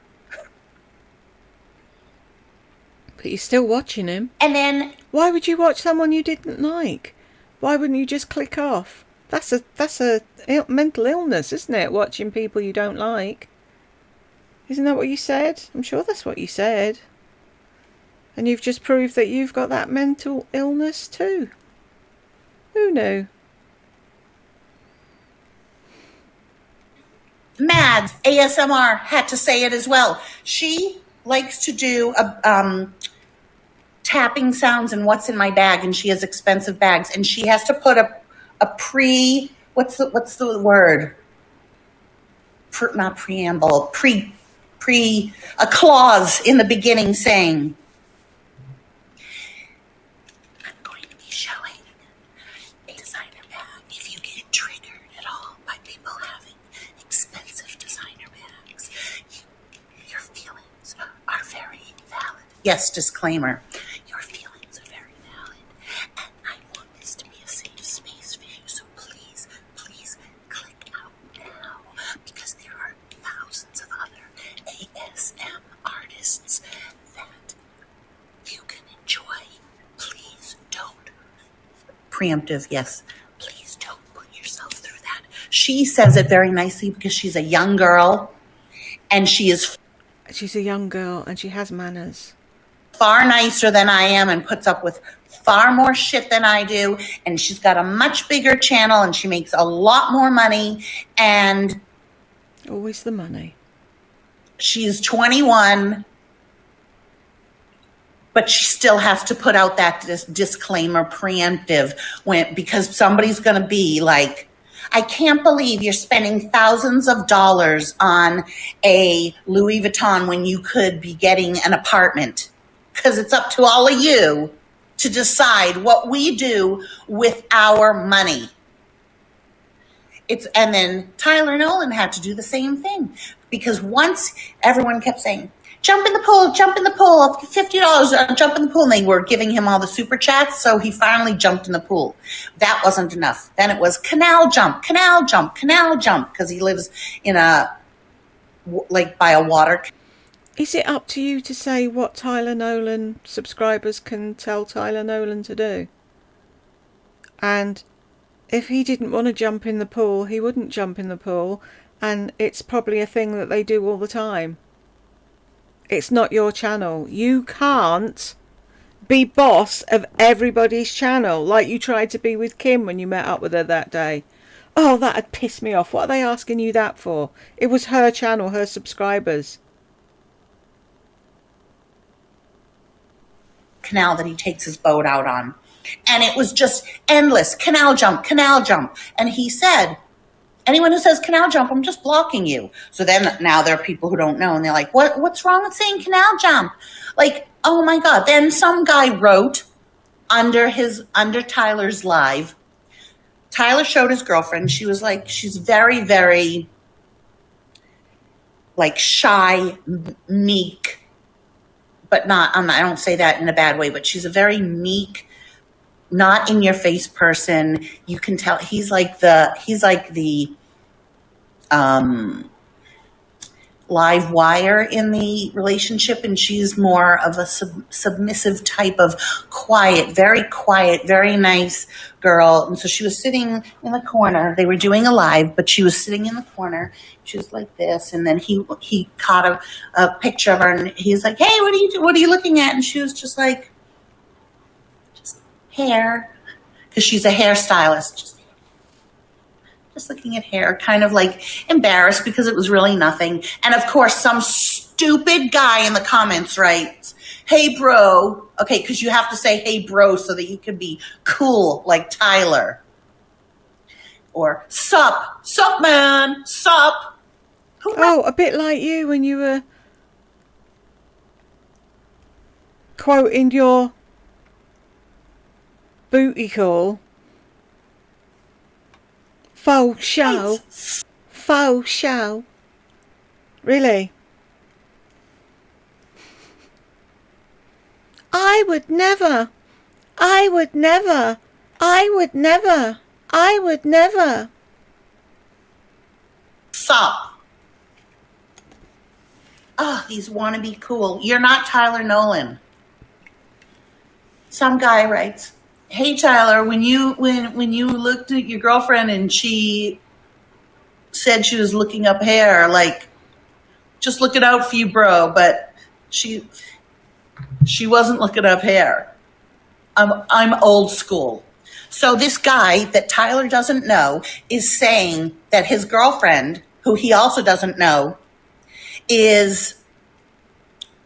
[SPEAKER 1] But you're still watching him.
[SPEAKER 2] And then,
[SPEAKER 1] why would you watch someone you didn't like? Why wouldn't you just click off? That's a mental illness, isn't it? Watching people you don't like. Isn't that what you said? I'm sure that's what you said. And you've just proved that you've got that mental illness too. Who knew?
[SPEAKER 2] Mads, ASMR, had to say it as well. She likes to do tapping sounds and what's in my bag, and she has expensive bags, and she has to put a what's the word? Not preamble, a clause in the beginning saying, I'm going to be showing a designer bag. If you get triggered at all by people having expensive designer bags, your feelings are very valid. Yes, disclaimer. Your feelings are very valid. And I want this to be a safe space for you. So please, please click out now, because there are thousands of other ASM artists that you can enjoy. Please don't. Preemptive, yes. Please don't put yourself through that. She says it very nicely because she's a young girl, and she's
[SPEAKER 1] a young girl and she has manners.
[SPEAKER 2] Far nicer than I am and puts up with far more shit than I do. And she's got a much bigger channel and she makes a lot more money. And
[SPEAKER 1] always the money.
[SPEAKER 2] She's 21, but she still has to put out that disclaimer preemptive because somebody's going to be like, I can't believe you're spending thousands of dollars on a Louis Vuitton when you could be getting an apartment. Because it's up to all of you to decide what we do with our money. And then Tyler Nolan had to do the same thing, because once everyone kept saying, jump in the pool, $50, jump in the pool. And they were giving him all the super chats. So he finally jumped in the pool. That wasn't enough. Then it was canal jump, because he lives in by a water.
[SPEAKER 1] Is it up to you to say what Tyler Nolan subscribers can tell Tyler Nolan to do? And if he didn't want to jump in the pool, he wouldn't jump in the pool. And it's probably a thing that they do all the time. It's not your channel. You can't be boss of everybody's channel like you tried to be with Kim when you met up with her that day. Oh, that had pissed me off. What are they asking you that for? It was her channel, her subscribers.
[SPEAKER 2] Canal that he takes his boat out on. And it was just endless. Canal jump. And he said, anyone who says canal jump, I'm just blocking you. So then now there are people who don't know, and they're like, what's wrong with saying canal jump? Like, oh my God. Then some guy wrote under Tyler's live. Tyler showed his girlfriend. She was like, she's very, very like shy, meek, but not, I don't say that in a bad way, but she's a very meek, not in your face person. You can tell he's like the live wire in the relationship, and she's more of a submissive type of quiet, very nice girl. And so she was sitting in the corner. They were doing a live, but she was sitting in the corner. She was like this, and then he caught a picture of her, and he's like, hey, what are you looking at? And she was just like, just hair, because she's a hairstylist, just looking at hair, kind of like embarrassed because it was really nothing. And of course, some stupid guy in the comments writes, hey, bro. Okay, because you have to say, hey, bro, so that you can be cool like Tyler. Or, sup, man, sup.
[SPEAKER 1] Oh, a bit like you when you were quoting your booty call. Faux show. Really? I would never.
[SPEAKER 2] Sup? Oh, these wannabe cool. You're not Tyler Nolan. Some guy writes, "Hey Tyler, when you looked at your girlfriend and she said she was looking up hair, like, just looking out for you, bro, but she wasn't looking up hair." I'm old school. So this guy that Tyler doesn't know is saying that his girlfriend, who he also doesn't know, is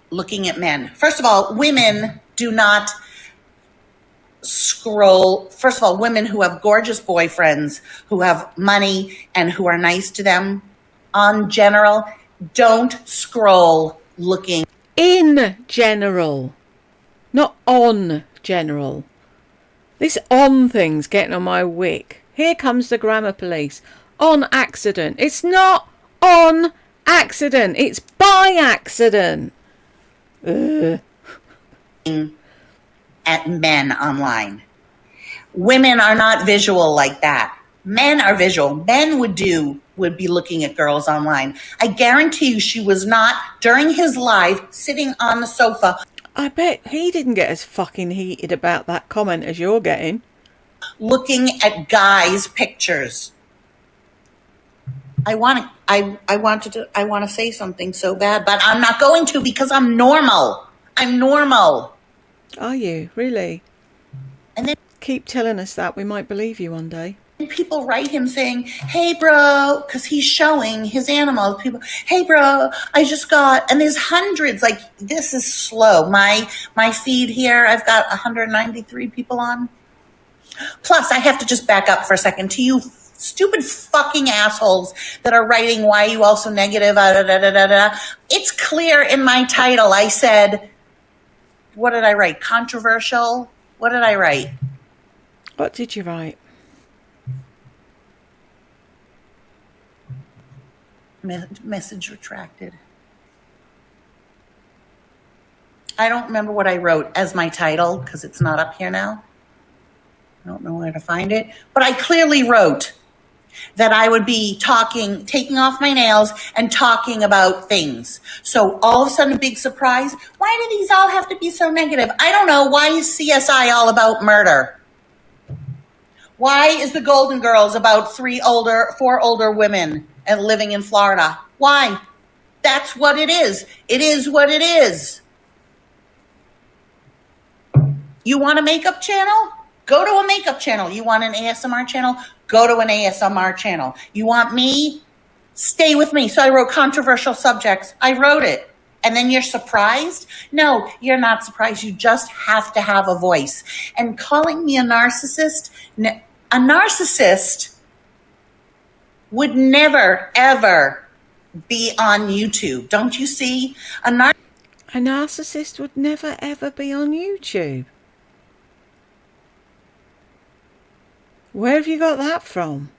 [SPEAKER 2] looking at men. First of all, women do not scroll. First of all, women who have gorgeous boyfriends, who have money, and who are nice to them, on general, don't scroll looking.
[SPEAKER 1] In general, not on general. This on thing's getting on my wick. Here comes the grammar police. On accident. It's not on accident. It's by accident. Ugh.
[SPEAKER 2] At men online. Women are not visual like that. Men are visual. Men would be looking at girls online. I guarantee you she was not, during his live, sitting on the sofa.
[SPEAKER 1] I bet he didn't get as fucking heated about that comment as you're getting.
[SPEAKER 2] Looking at guys' pictures. I want to say something so bad, but I'm not going to because I'm normal. I'm normal.
[SPEAKER 1] Are you? Really?
[SPEAKER 2] And then
[SPEAKER 1] keep telling us that. We might believe you one day.
[SPEAKER 2] People write him saying, "Hey bro," because he's showing his animals. People, "Hey bro, I just got," and there's hundreds. Like, this is slow. My feed here, I've got 193 people on. Plus, I have to just back up for a second to you stupid fucking assholes that are writing, "Why are you also negative?" It's clear in my title. I said, what did I write? Controversial? What did I write?
[SPEAKER 1] What did you write?
[SPEAKER 2] Message retracted. I don't remember what I wrote as my title because it's not up here now. I don't know where to find it. But I clearly wrote that I would be taking off my nails and talking about things. So all of a sudden, a big surprise. Why do these all have to be so negative? I don't know. Why is CSI all about murder? Why is the Golden Girls about four older women and living in Florida? Why? That's what it is. It is what it is. You want a makeup channel? Go to a makeup channel. You want an ASMR channel? Go to an ASMR channel. You want me? Stay with me. So I wrote controversial subjects. I wrote it. And then you're surprised? No, you're not surprised. You just have to have a voice. And calling me a narcissist would never, ever be on YouTube. Don't you see? A
[SPEAKER 1] narcissist would never, ever be on YouTube. Where have you got that from?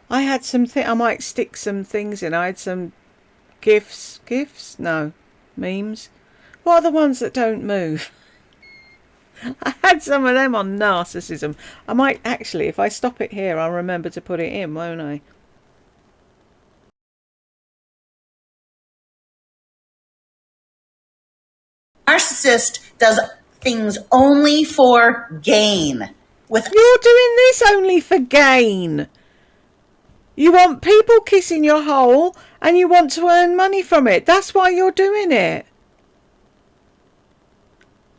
[SPEAKER 1] I had I might stick some things in. I had some GIFs. No. Memes. What are the ones that don't move? I had some of them on narcissism. I might actually, if I stop it here, I'll remember to put it in, won't I?
[SPEAKER 2] Narcissist does things only for gain.
[SPEAKER 1] You're doing this only for gain. You want people kissing your hole and you want to earn money from it. That's why you're doing it.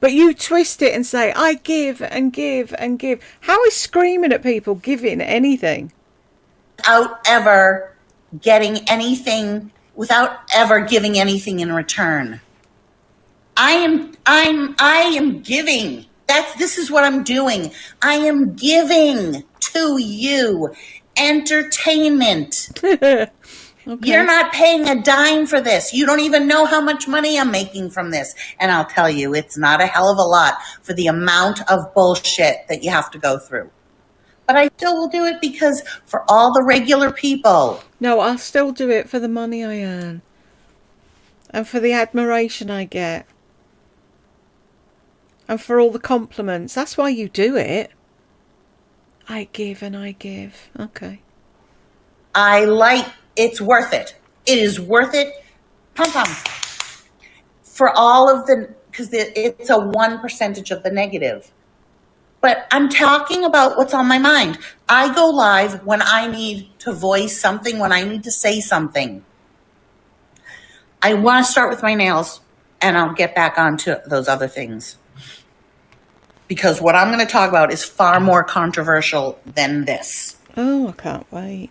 [SPEAKER 1] But you twist it and say, I give and give and give. How is screaming at people giving anything?
[SPEAKER 2] Without ever getting anything, without ever giving anything in return. I am giving. This is what I'm doing. I am giving to you entertainment. Okay. You're not paying a dime for this. You don't even know how much money I'm making from this. And I'll tell you, it's not a hell of a lot for the amount of bullshit that you have to go through. But I still will do it because for all the regular people.
[SPEAKER 1] No, I'll still do it for the money I earn. And for the admiration I get. And for all the compliments. That's why you do it. I give and I give. Okay.
[SPEAKER 2] I like it's worth it. It is worth it. Pom pom. For all of the, because it's a 1% of the negative. But I'm talking about what's on my mind. I go live when I need to voice something, when I need to say something. I want to start with my nails, and I'll get back onto those other things. Because what I'm going to talk about is far more controversial than this.
[SPEAKER 1] Oh, I can't wait.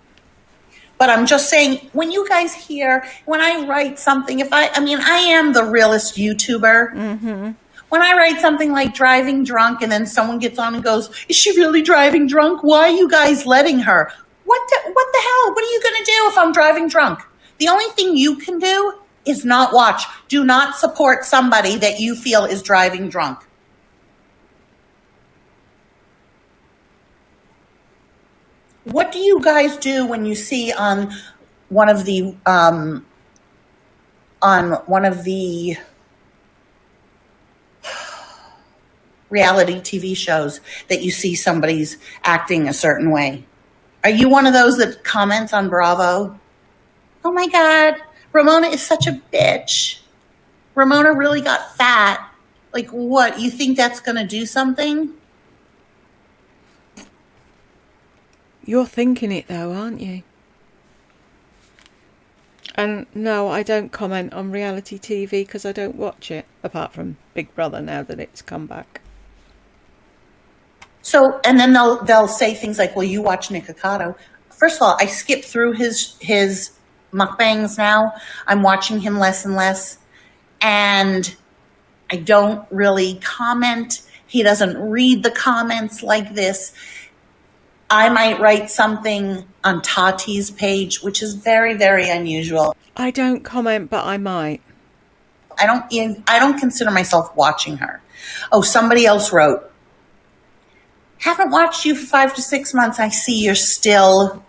[SPEAKER 2] But I'm just saying, when you guys hear, when I write something, I am the realest YouTuber.
[SPEAKER 1] Mm-hmm.
[SPEAKER 2] When I write something like driving drunk and then someone gets on and goes, is she really driving drunk? Why are you guys letting her? What the hell? What are you going to do if I'm driving drunk? The only thing you can do is not watch. Do not support somebody that you feel is driving drunk. What do you guys do when you see on one of the reality TV shows that you see somebody's acting a certain way? Are you one of those that comments on Bravo? Oh my God, Ramona is such a bitch. Ramona really got fat. Like what? You think that's going to do something?
[SPEAKER 1] You're thinking it though, aren't you? And no, I don't comment on reality TV because I don't watch it, apart from Big Brother now that it's come back.
[SPEAKER 2] So, and then they'll say things like, well, you watch Nick Ocado. First of all, I skip through his mukbangs now. I'm watching him less and less. And I don't really comment. He doesn't read the comments like this. I might write something on Tati's page, which is very, very unusual.
[SPEAKER 1] I don't comment, but I might.
[SPEAKER 2] I don't consider myself watching her. Oh, somebody else wrote, haven't watched you for 5 to 6 months. I see you're still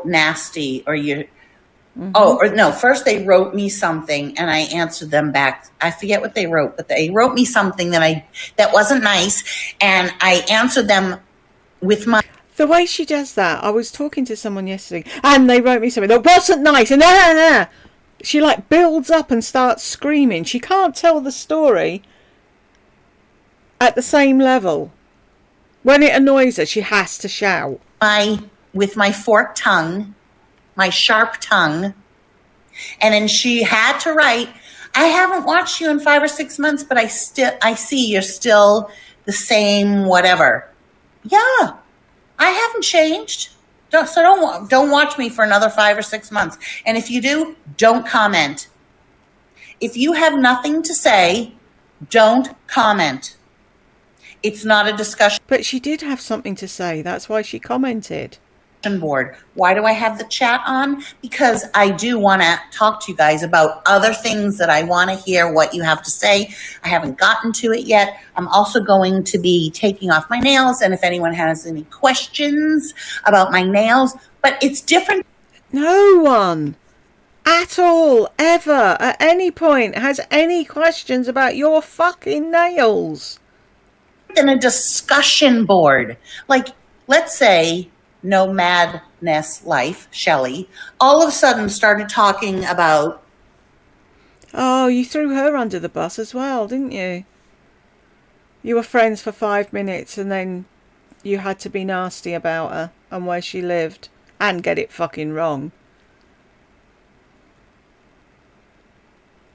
[SPEAKER 2] nasty, or you're, oh, or no, first they wrote me something and I answered them back. I forget what they wrote, but they wrote me something that wasn't nice, and I answered them with my...
[SPEAKER 1] The way she does that, I was talking to someone yesterday and they wrote me something that wasn't nice, and she like builds up and starts screaming. She can't tell the story at the same level. When it annoys her, she has to shout.
[SPEAKER 2] With my forked tongue, my sharp tongue, and then she had to write, I haven't watched you in 5 or 6 months, but I see you're still the same whatever. Yeah, I haven't changed. Don't watch me for another 5 or 6 months. And if you do, don't comment. If you have nothing to say, don't comment. It's not a discussion
[SPEAKER 1] But she did have something to say. That's why she commented.
[SPEAKER 2] board. Why do I have the chat on? Because I do want to talk to you guys about other things that I want to hear what you have to say. I haven't gotten to it yet. I'm also going to be taking off my nails, and if anyone has any questions about my nails, but it's different.
[SPEAKER 1] No one at all, ever, at any point, has any questions about your fucking nails.
[SPEAKER 2] Than a discussion board. Like, let's say No Madness Life, Shelley, all of a sudden started talking about...
[SPEAKER 1] Oh, you threw her under the bus as well, didn't you? You were friends for 5 minutes and then you had to be nasty about her and where she lived and get it fucking wrong.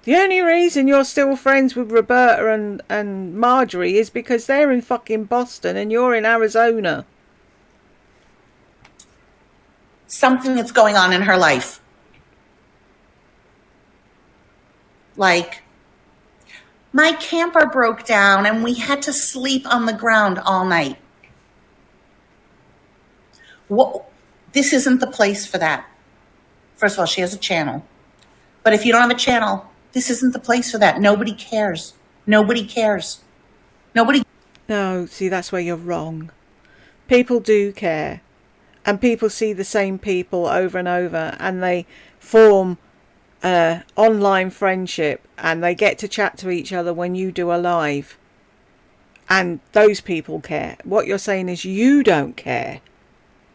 [SPEAKER 1] The only reason you're still friends with Roberta and Marjorie is because they're in fucking Boston and you're in Arizona.
[SPEAKER 2] Something that's going on in her life. Like, my camper broke down and we had to sleep on the ground all night. This isn't the place for that. First of all, she has a channel. But if you don't have a channel, this isn't the place for that. Nobody cares. Nobody cares. Nobody.
[SPEAKER 1] No, see, that's where you're wrong. People do care. And people see the same people over and over, and they form an online friendship, and they get to chat to each other when you do a live. And those people care. What you're saying is you don't care.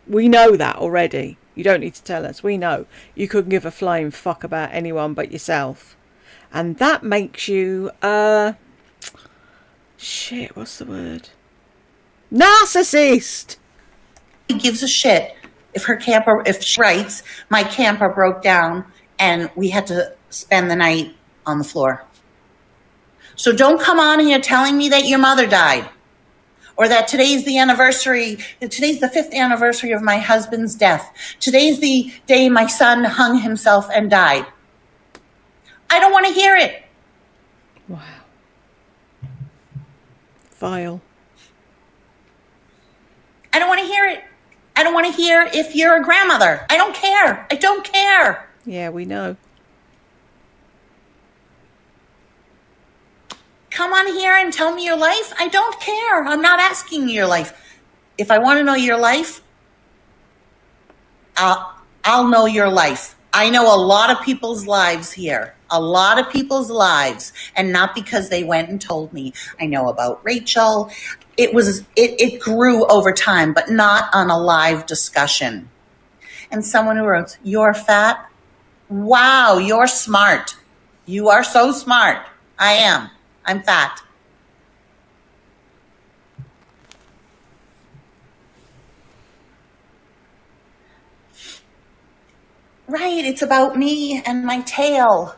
[SPEAKER 1] We know that already. You don't need to tell us. We know. You couldn't give a flying fuck about anyone but yourself. And that makes you, shit, what's the word? Narcissist!
[SPEAKER 2] He gives a shit if she writes, my camper broke down and we had to spend the night on the floor. So don't come on here telling me that your mother died, or that today's the 5th anniversary of my husband's death. Today's the day my son hung himself and died. I don't want to hear it.
[SPEAKER 1] Wow. Vile.
[SPEAKER 2] I don't want to hear it. I don't want to hear if you're a grandmother. I don't care. I don't care.
[SPEAKER 1] Yeah, we know.
[SPEAKER 2] Come on here and tell me your life. I don't care. I'm not asking you your life. If I want to know your life, I'll know your life. I know a lot of people's lives here. A lot of people's lives. And not because they went and told me. I know about Rachel. It grew over time, but not on a live discussion. And someone who wrote, you're fat? Wow, you're smart. You are so smart. I am. I'm fat. Right, it's about me and my tail.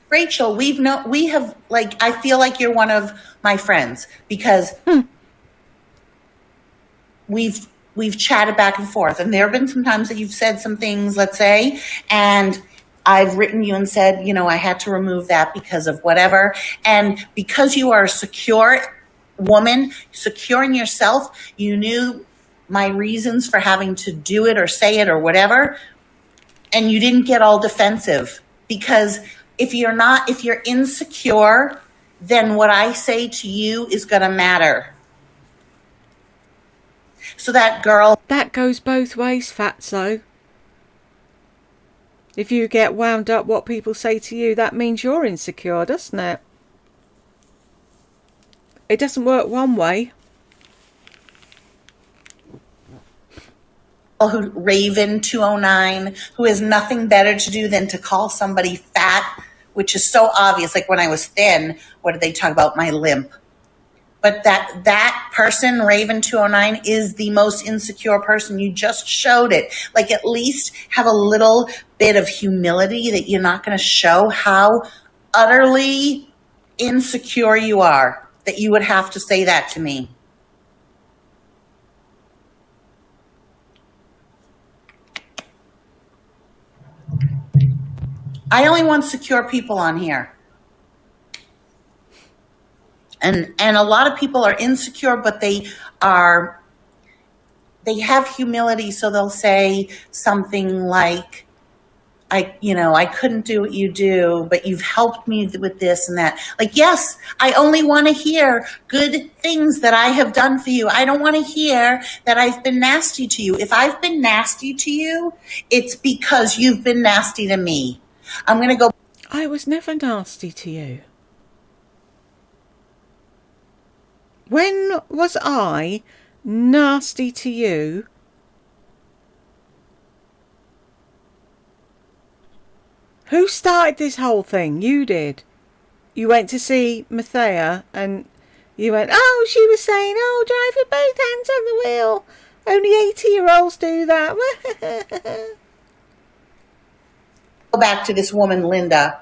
[SPEAKER 2] Rachel, I feel like you're one of my friends because we've chatted back and forth, and there have been some times that you've said some things, let's say, and I've written you and said, I had to remove that because of whatever. And because you are a secure woman, secure in yourself, you knew my reasons for having to do it or say it or whatever, and you didn't get all defensive. Because if you're insecure, then what I say to you is going to matter. So that girl...
[SPEAKER 1] That goes both ways, fatso. If you get wound up what people say to you, that means you're insecure, doesn't it? It doesn't work one way.
[SPEAKER 2] Who Raven 209, who has nothing better to do than to call somebody fat, which is so obvious. Like when I was thin, what did they talk about? My limp. But that person, Raven 209, is the most insecure person. You just showed it. Like, at least have a little bit of humility that you're not going to show how utterly insecure you are, that you would have to say that to me. I only want secure people on here. And a lot of people are insecure, but they have humility, so they'll say something like, I couldn't do what you do, but you've helped me with this and that. Like, yes, I only want to hear good things that I have done for you. I don't want to hear that I've been nasty to you. If I've been nasty to you, it's because you've been nasty to me. I'm going to go.
[SPEAKER 1] I was never nasty to you. When was I nasty to you? Who started this whole thing? You did. You went to see Mathea and you went, oh, she was saying, oh, drive with both hands on the wheel. Only 80-year-olds do that.
[SPEAKER 2] Go back to this woman, Linda,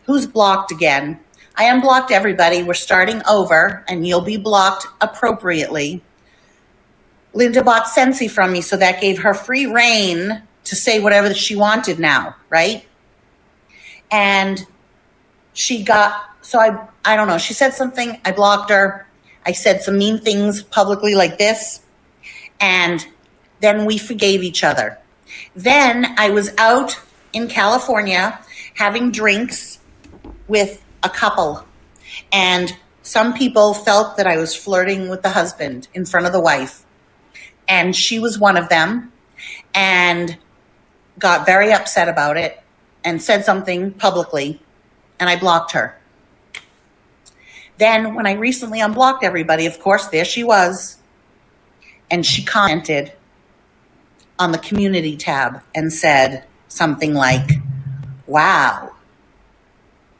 [SPEAKER 2] who's blocked again. I unblocked everybody. We're starting over, and you'll be blocked appropriately. Linda bought Sensi from me, so that gave her free reign to say whatever she wanted now, right? And she got, so I don't know, she said something, I blocked her. I said some mean things publicly like this, and then we forgave each other. Then I was out in California having drinks with a couple, and some people felt that I was flirting with the husband in front of the wife, and she was one of them, and got very upset about it and said something publicly, and I blocked her. Then when I recently unblocked everybody, of course, there she was. And she commented on the community tab and said something like, wow.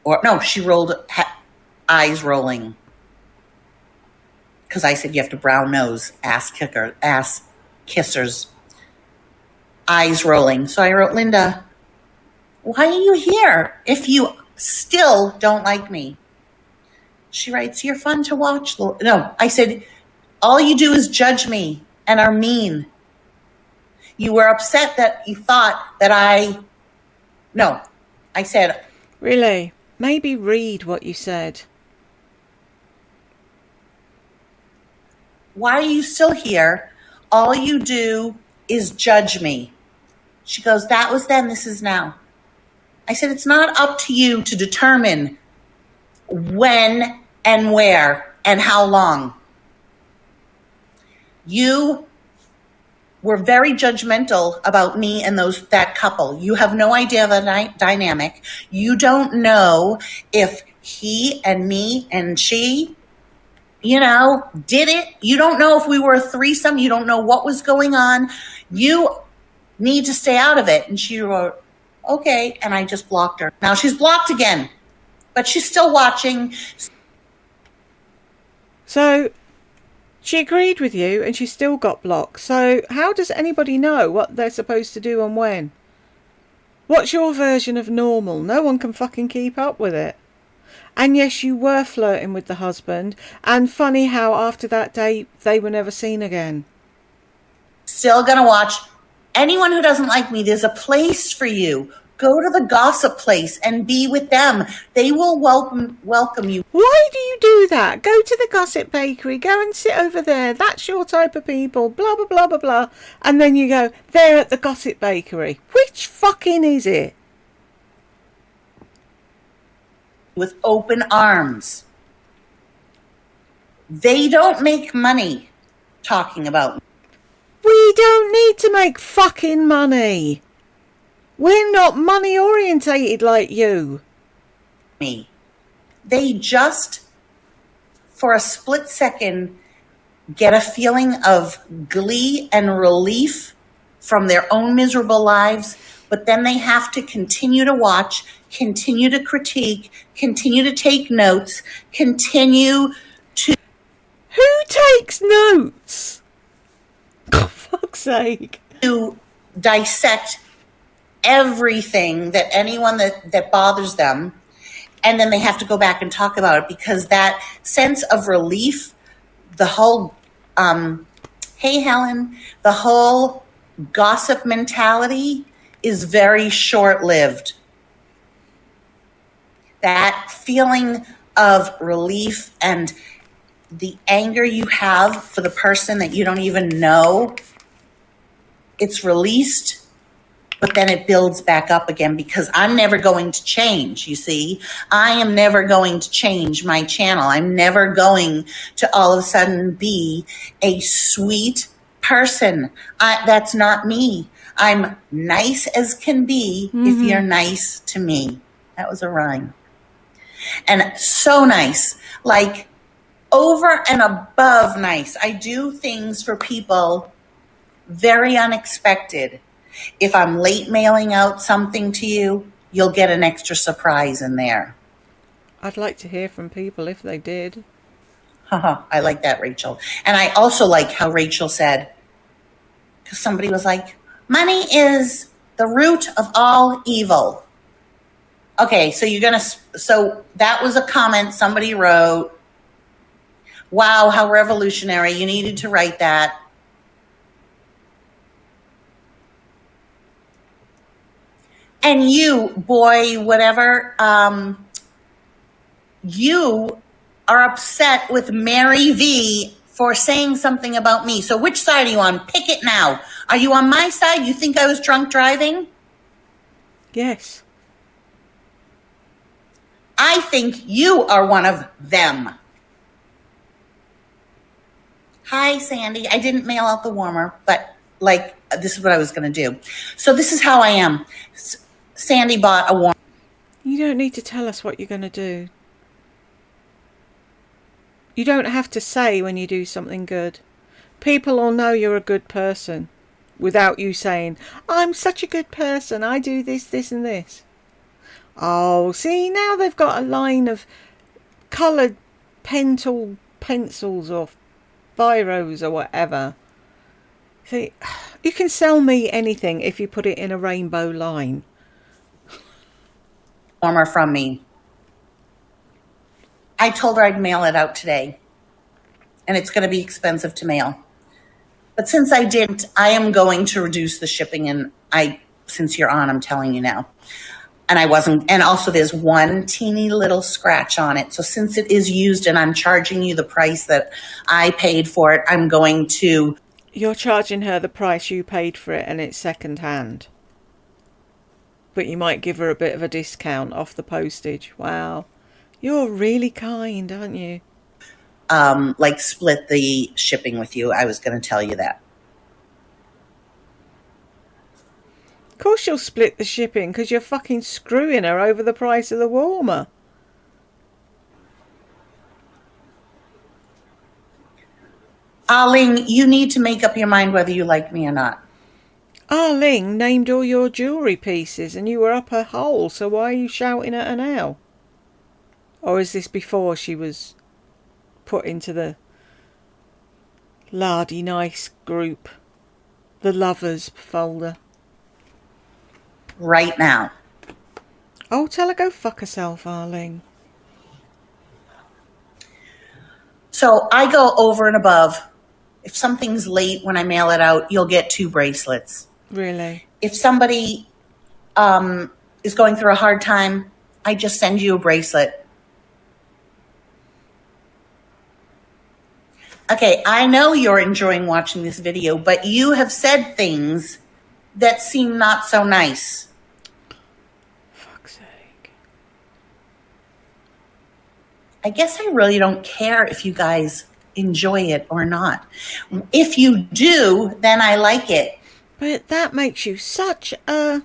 [SPEAKER 2] Or no, she rolled eyes rolling. Because I said you have to brown nose, ass kissers, eyes rolling. So I wrote, Linda, why are you here if you still don't like me? She writes, you're fun to watch. No, I said, all you do is judge me and are mean. You were upset that you thought that I said.
[SPEAKER 1] Really? Maybe read what you said.
[SPEAKER 2] Why are you still here? All you do is judge me. She goes, that was then, this is now. I said, it's not up to you to determine when and where and how long. You were very judgmental about me and that couple. You have no idea of the dynamic. You don't know if he and me and she, did it. You don't know if we were a threesome. You don't know what was going on. You need to stay out of it. And she wrote, okay. And I just blocked her. Now she's blocked again, but she's still watching.
[SPEAKER 1] So she agreed with you and she still got blocked. So how does anybody know what they're supposed to do and when? What's your version of normal? No one can fucking keep up with it. And yes, you were flirting with the husband. And funny how after that day, they were never seen again.
[SPEAKER 2] Still gonna watch. Anyone who doesn't like me, there's a place for you. Go to the gossip place and be with them. They will welcome you.
[SPEAKER 1] Why do you do that? Go to the gossip bakery. Go and sit over there. That's your type of people. Blah, blah, blah, blah, blah. And then you go, they're at the gossip bakery. Which fucking is it?
[SPEAKER 2] With open arms. They don't make money talking about me.
[SPEAKER 1] We don't need to make fucking money. We're not money orientated like you.
[SPEAKER 2] They just, for a split second, get a feeling of glee and relief from their own miserable lives, but then they have to continue to watch, continue to critique, continue to take notes, continue to...
[SPEAKER 1] Who takes notes? For fuck's sake.
[SPEAKER 2] To dissect everything that anyone that bothers them, and then they have to go back and talk about it because that sense of relief, the whole, hey Helen, the whole gossip mentality is very short-lived. That feeling of relief and the anger you have for the person that you don't even know, it's released, but then it builds back up again because I'm never going to change, you see. I am never going to change my channel. I'm never going to all of a sudden be a sweet person. That's not me. I'm nice as can be if you're nice to me. That was a rhyme. And so nice, like over and above nice. I do things for people very unexpected. If I'm late mailing out something to you, you'll get an extra surprise in there.
[SPEAKER 1] I'd like to hear from people if they did.
[SPEAKER 2] I like that, Rachel. And I also like how Rachel said, because somebody was like, money is the root of all evil. Okay, so that was a comment somebody wrote. Wow, how revolutionary. You needed to write that. And you, boy, whatever, you are upset with Mary V for saying something about me. So which side are you on? Pick it now. Are you on my side? You think I was drunk driving?
[SPEAKER 1] Yes.
[SPEAKER 2] I think you are one of them. Hi, Sandy. I didn't mail out the warmer, but this is what I was going to do. So this is how I am. Sandy bought a warmer.
[SPEAKER 1] You don't need to tell us what you're going to do. You don't have to say when you do something good. People will know you're a good person without you saying, I'm such a good person, I do this, this and this. Oh, see, now they've got a line of coloured pencils or biros or whatever. See, you can sell me anything if you put it in a rainbow line.
[SPEAKER 2] Warmer from me. I told her I'd mail it out today, and it's going to be expensive to mail. But since I didn't, I am going to reduce the shipping, and since you're on, I'm telling you now. And I wasn't, and also there's one teeny little scratch on it. So since it is used and I'm charging you the price that I paid for it, I'm going to.
[SPEAKER 1] You're charging her the price you paid for it and it's second hand. But you might give her a bit of a discount off the postage. Wow. You're really kind, aren't you?
[SPEAKER 2] Split the shipping with you. I was going to tell you that.
[SPEAKER 1] Of course you'll split the shipping because you're fucking screwing her over the price of the warmer.
[SPEAKER 2] Arling, you need to make up your mind whether you like me or not.
[SPEAKER 1] Arling named all your jewellery pieces and you were up her hole, so why are you shouting at her now? Or is this before she was put into the lardy nice group, the lovers folder?
[SPEAKER 2] Right now.
[SPEAKER 1] Oh, tell her go fuck herself, Arling.
[SPEAKER 2] So I go over and above. If something's late when I mail it out, you'll get 2 bracelets.
[SPEAKER 1] Really?
[SPEAKER 2] If somebody is going through a hard time, I just send you a bracelet. Okay, I know you're enjoying watching this video, but you have said things that seem not so nice.
[SPEAKER 1] Fuck's sake.
[SPEAKER 2] I guess I really don't care if you guys enjoy it or not. If you do, then I like it.
[SPEAKER 1] But that makes you such a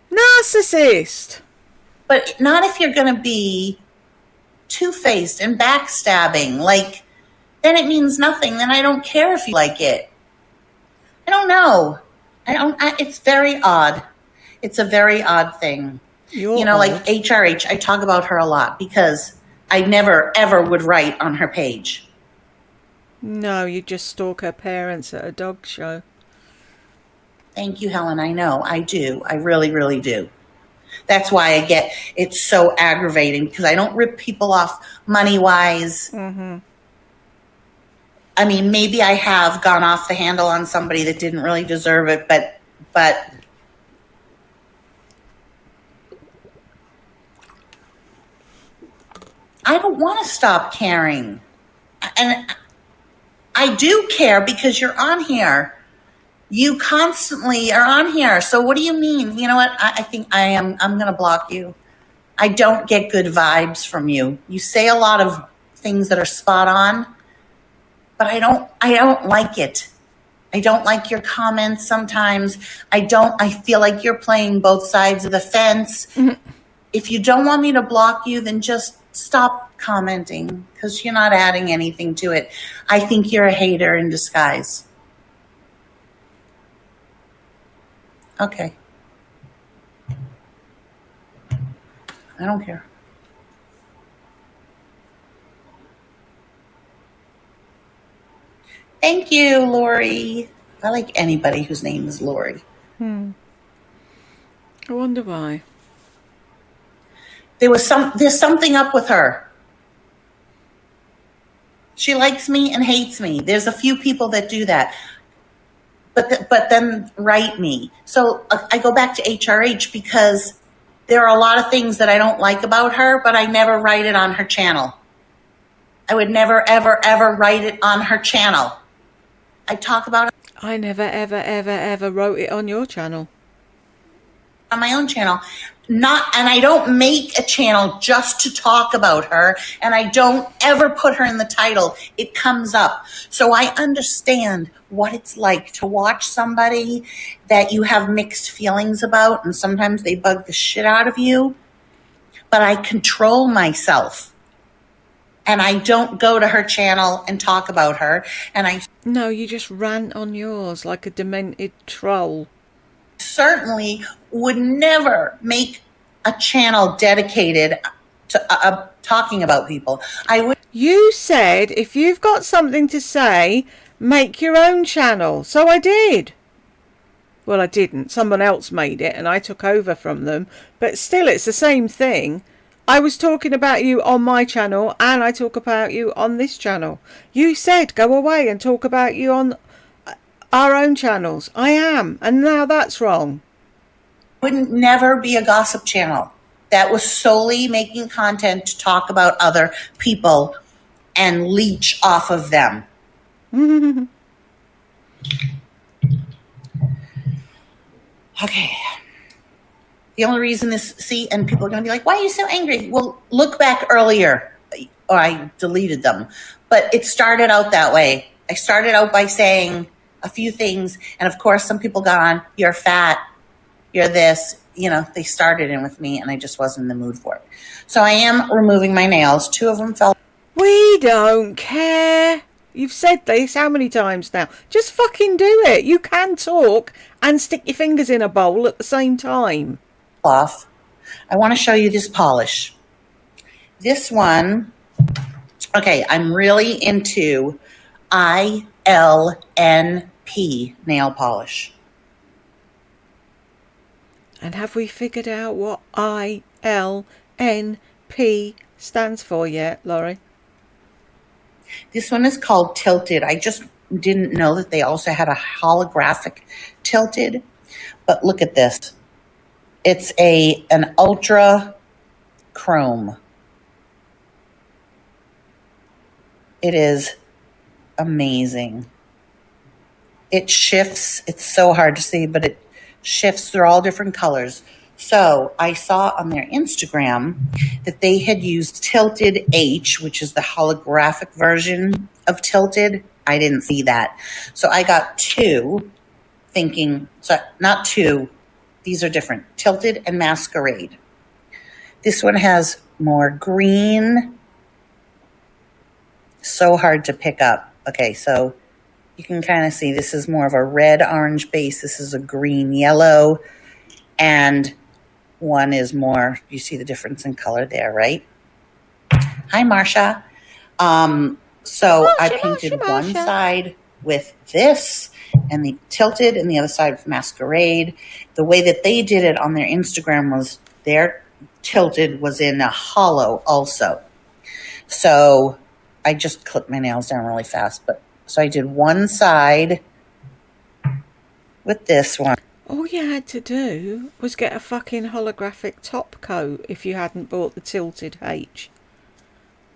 [SPEAKER 1] narcissist.
[SPEAKER 2] But not if you're going to be two-faced and backstabbing. Like, then it means nothing. Then I don't care if you like it. I don't know. It's very odd. It's a very odd thing. Like HRH, I talk about her a lot because I never, ever would write on her page.
[SPEAKER 1] No, you just stalk her parents at a dog show.
[SPEAKER 2] Thank you, Helen. I know. I do. I really, really do. That's why it's so aggravating because I don't rip people off money-wise.
[SPEAKER 1] Mm-hmm.
[SPEAKER 2] I mean, maybe I have gone off the handle on somebody that didn't really deserve it, but I don't want to stop caring. And I do care because you're on here. You constantly are on here. So what do you mean? You know what? I think I'm going to block you. I don't get good vibes from you. You say a lot of things that are spot on, but I don't like it. I don't like your comments sometimes. I feel like you're playing both sides of the fence. Mm-hmm. If you don't want me to block you, then just stop commenting because you're not adding anything to it. I think you're a hater in disguise. Okay. I don't care. Thank you, Lori. I like anybody whose name is Lori.
[SPEAKER 1] I wonder why.
[SPEAKER 2] There's something up with her. She likes me and hates me. There's a few people that do that. But then write me. So I go back to HRH because there are a lot of things that I don't like about her, but I never write it on her channel. I would never, ever, ever write it on her channel. I talk about it.
[SPEAKER 1] I never, ever, ever, ever wrote it on your channel.
[SPEAKER 2] On my own channel. And I don't make a channel just to talk about her, and I don't ever put her in the title. It comes up. So I understand what it's like to watch somebody that you have mixed feelings about, and sometimes they bug the shit out of you. But I control myself. and I don't go to her channel and talk about her. And I
[SPEAKER 1] No, you just rant on yours like a demented troll.
[SPEAKER 2] certainly would never make a channel dedicated to talking about people. I would.
[SPEAKER 1] You said if you've got something to say, make your own channel. So I did. Well, I didn't. Someone else made it and I took over from them. But still, it's the same thing. I was talking about you on my channel and I talk about you on this channel. You said go away and talk about you on our own channels. I am. And now that's wrong.
[SPEAKER 2] Wouldn't never be a gossip channel. That was solely making content to talk about other people and leech off of them. Okay. The only reason this, see, and people are going to be like, why are you so angry? Well, look back earlier, or I deleted them. But it started out that way. I started out by saying a few things, and of course, some people got on, you're fat, you're this. You know, they started in with me, and I just wasn't in the mood for it. So I am removing my nails. 2 of them fell.
[SPEAKER 1] We don't care. You've said this how many times now? Just fucking do it. You can talk and stick your fingers in a bowl at the same time.
[SPEAKER 2] Off. I want to show you this polish. This one, okay, I'm really into ILNP nail polish.
[SPEAKER 1] And have we figured out what ILNP stands for yet, Laurie?
[SPEAKER 2] This one is called Tilted. I just didn't know that they also had a holographic Tilted. But look at this. It's an ultra chrome. It is amazing. It shifts. It's so hard to see, but it shifts. They're all different colors. So I saw on their Instagram that they had used Tilted H, which is the holographic version of Tilted. I didn't see that. So I got 2 thinking, so not 2, these are different, Tilted and Masquerade. This one has more green. So hard to pick up. Okay, so you can kind of see this is more of a red-orange base. This is a green-yellow. And one is more, you see the difference in color there, right? Hi, Marsha. So I painted one side with this and the Tilted and the other side with Masquerade. The way that they did it on their Instagram was their Tilted was in a hollow also. So I just clipped my nails down really fast. So I did one side with this one.
[SPEAKER 1] All you had to do was get a fucking holographic top coat if you hadn't bought the Tilted H.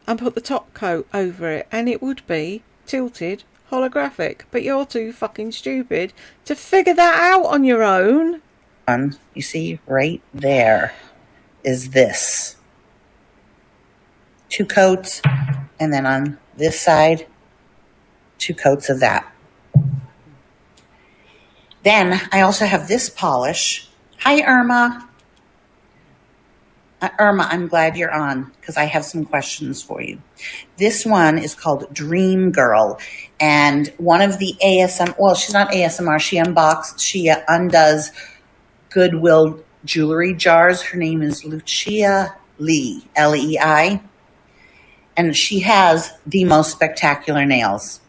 [SPEAKER 1] And put the top coat over it and it would be tilted holographic. But you're too fucking stupid to figure that out on your own.
[SPEAKER 2] You see right there is this. 2 coats, and then on this side, 2 coats of that. Then I also have this polish. Hi, Irma. Irma, I'm glad you're on because I have some questions for you. This one is called Dream Girl. And one of the well, she's not ASMR. She undoes Goodwill jewelry jars. Her name is Lucia Lee, Lei. And she has the most spectacular nails.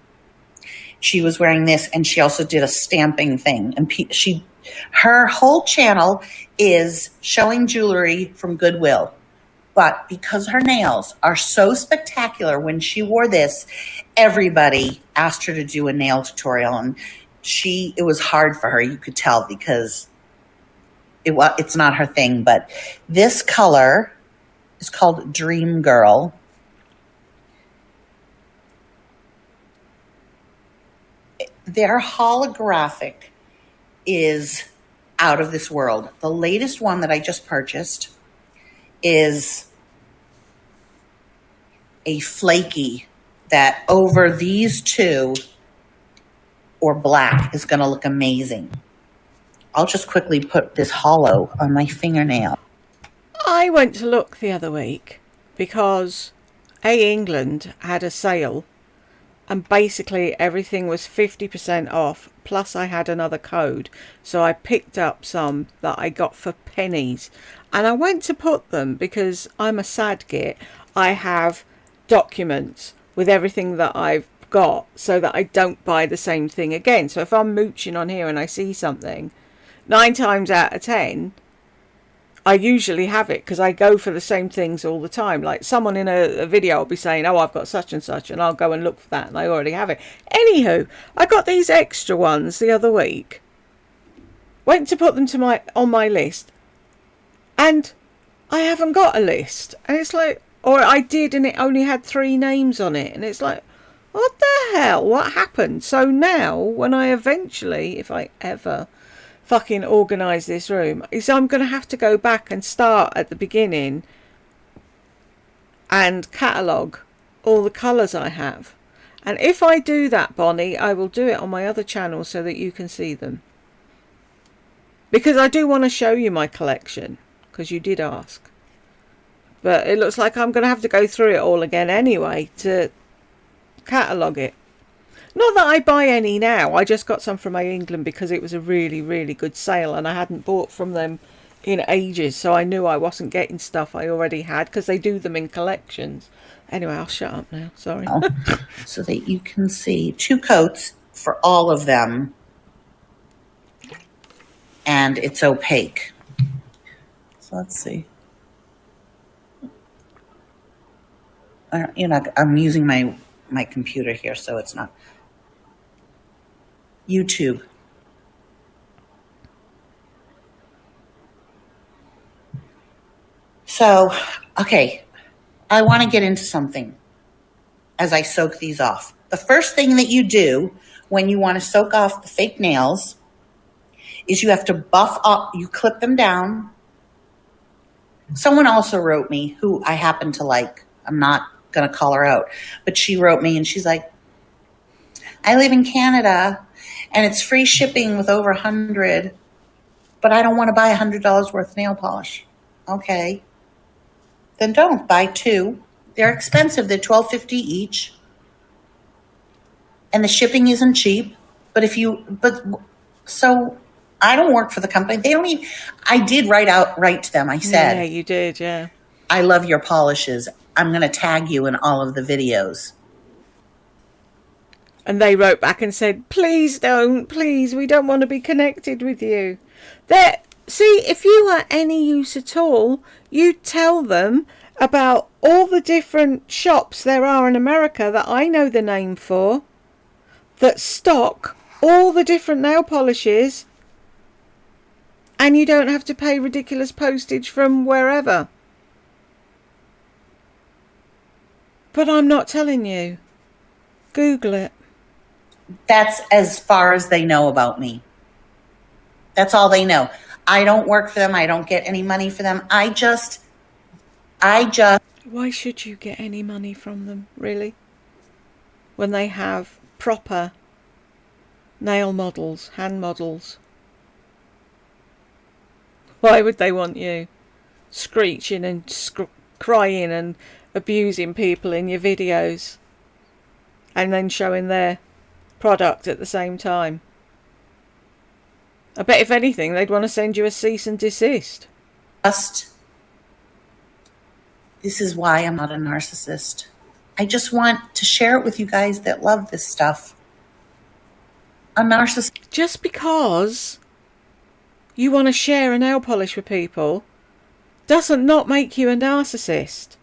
[SPEAKER 2] She was wearing this, and she also did a stamping thing. And her whole channel is showing jewelry from Goodwill. But because her nails are so spectacular, when she wore this, everybody asked her to do a nail tutorial. And it was hard for her, you could tell, because it's not her thing. But this color is called Dream Girl. Their holographic is out of this world. The latest one that I just purchased is a flaky that over these 2 or black is going to look amazing. I'll just quickly put this hollow on my fingernail.
[SPEAKER 1] I went to look the other week because England had a sale, and basically everything was 50% off, plus I had another code, so I picked up some that I got for pennies, and I went to put them, because I'm a sad git, I have documents with everything that I've got so that I don't buy the same thing again. So if I'm mooching on here and I see something, 9 times out of 10 I usually have it, because I go for the same things all the time. Like someone in a video will be saying, oh, I've got such and such, and I'll go and look for that, and I already have it. Anywho, I got these extra ones the other week, went to put them to on my list, and I haven't got a list. And it's like, or I did, and it only had 3 names on it, and it's like, what the hell? What happened? So now, when I eventually, if I ever fucking organise this room, is I'm going to have to go back and start at the beginning and catalogue all the colours I have. And if I do that, Bonnie, I will do it on my other channel so that you can see them. Because I do want to show you my collection, because you did ask. But it looks like I'm going to have to go through it all again anyway to catalogue it. Not that I buy any now, I just got some from England because it was a really, really good sale, and I hadn't bought from them in ages, so I knew I wasn't getting stuff I already had, because they do them in collections. Anyway, I'll shut up now, sorry.
[SPEAKER 2] So that you can see 2 coats for all of them, and it's opaque. So let's see. I'm using my computer here, so it's not. YouTube. So, okay, I want to get into something as I soak these off. The first thing that you do when you want to soak off the fake nails is you have to buff up, you clip them down. Someone also wrote me, who I happen to like. I'm not going to call her out, but she wrote me and she's like, I live in Canada and it's free shipping with over 100, but I don't want to buy $100 worth of nail polish. Okay. Then don't buy 2. They're expensive. They're $12.50 each. And the shipping isn't cheap. So I don't work for the company. I did write to them. I said,
[SPEAKER 1] yeah, you did. Yeah.
[SPEAKER 2] I love your polishes. I'm going to tag you in all of the videos.
[SPEAKER 1] And they wrote back and said, please don't, please, we don't want to be connected with you. See, if you are any use at all, you tell them about all the different shops there are in America that I know the name for, that stock all the different nail polishes, and you don't have to pay ridiculous postage from wherever. But I'm not telling you. Google it.
[SPEAKER 2] That's as far as they know about me. That's all they know. I don't work for them. I don't get any money for them. I just.
[SPEAKER 1] Why should you get any money from them, really? When they have proper nail models, hand models. Why would they want you screeching and crying and abusing people in your videos and then showing their product at the same time? I bet if anything they'd want to send you a cease and desist.
[SPEAKER 2] This is why I'm not a narcissist. I just want to share it with you guys that love this stuff. A narcissist.
[SPEAKER 1] Just because you want to share a nail polish with people doesn't not make you a narcissist.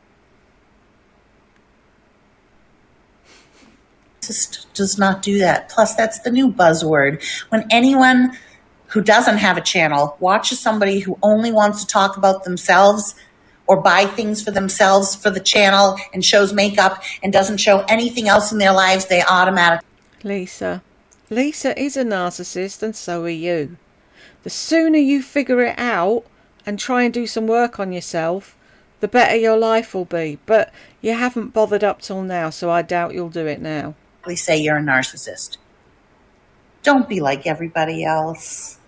[SPEAKER 2] Does not do that. Plus, that's the new buzzword. When anyone who doesn't have a channel watches somebody who only wants to talk about themselves or buy things for themselves for the channel and shows makeup and doesn't show anything else in their lives, they automatically...
[SPEAKER 1] Lisa is a narcissist, and so are you. The sooner you figure it out and try and do some work on yourself, the better your life will be. But you haven't bothered up till now, so I doubt you'll do it now.
[SPEAKER 2] say you're a narcissist. Don't be like everybody else.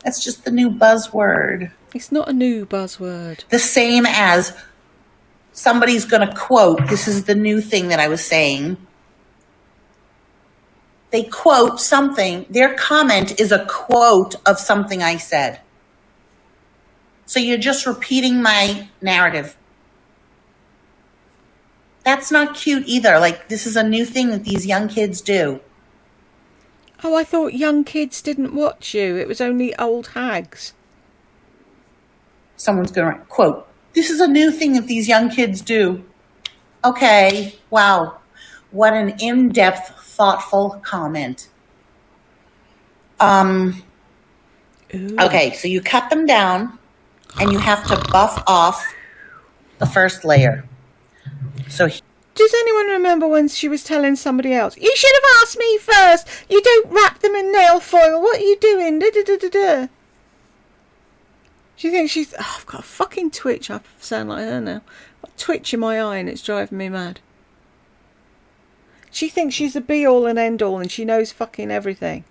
[SPEAKER 2] That's just the new buzzword.
[SPEAKER 1] It's not a new buzzword.
[SPEAKER 2] The same as somebody's going to quote, this is the new thing that I was saying. They quote something, their comment is a quote of something I said. So you're just repeating my narrative. That's not cute either. Like, this is a new thing that these young kids do.
[SPEAKER 1] Oh, I thought young kids didn't watch you. It was only old hags.
[SPEAKER 2] Someone's going to write, quote, this is a new thing that these young kids do. Okay, wow. What an in-depth, thoughtful comment.
[SPEAKER 1] Ooh.
[SPEAKER 2] Okay, so you cut them down and you have to buff off the first layer. So
[SPEAKER 1] does anyone remember when she was telling somebody else, you should have asked me first. You don't wrap them in nail foil. What are you doing? Da, da, da, da, da. She thinks she's... Oh, I've got a fucking twitch. I sound like her now. A twitch in my eye and it's driving me mad. She thinks she's the be-all and end-all and she knows fucking everything.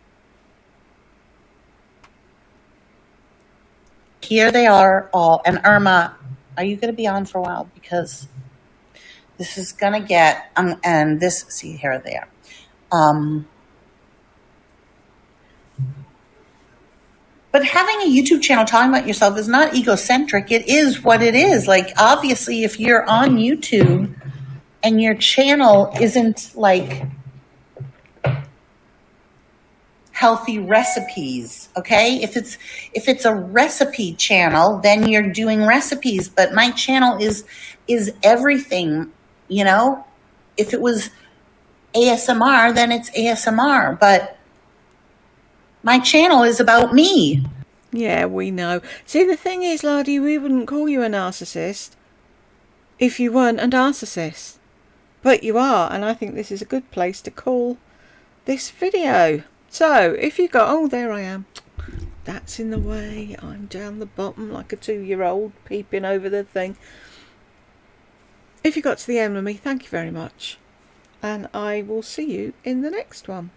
[SPEAKER 2] here they are all. And Irma, are you going to be on for a while? Because this is going to get... and this... See, here they are. But having a YouTube channel talking about yourself is not egocentric. It is what it is. Like, obviously, if you're on YouTube and your channel isn't like healthy recipes, okay? If it's a recipe channel, then you're doing recipes. But my channel is everything, you know? If it was ASMR, then it's ASMR. But my channel is about me.
[SPEAKER 1] Yeah, we know. See, the thing is, Lardy, we wouldn't call you a narcissist if you weren't a narcissist. But you are, and I think this is a good place to call this video. So, if you go... Oh, there I am. That's in the way. I'm down the bottom like a 2-year-old peeping over the thing. If you got to the end with me, thank you very much. And I will see you in the next one.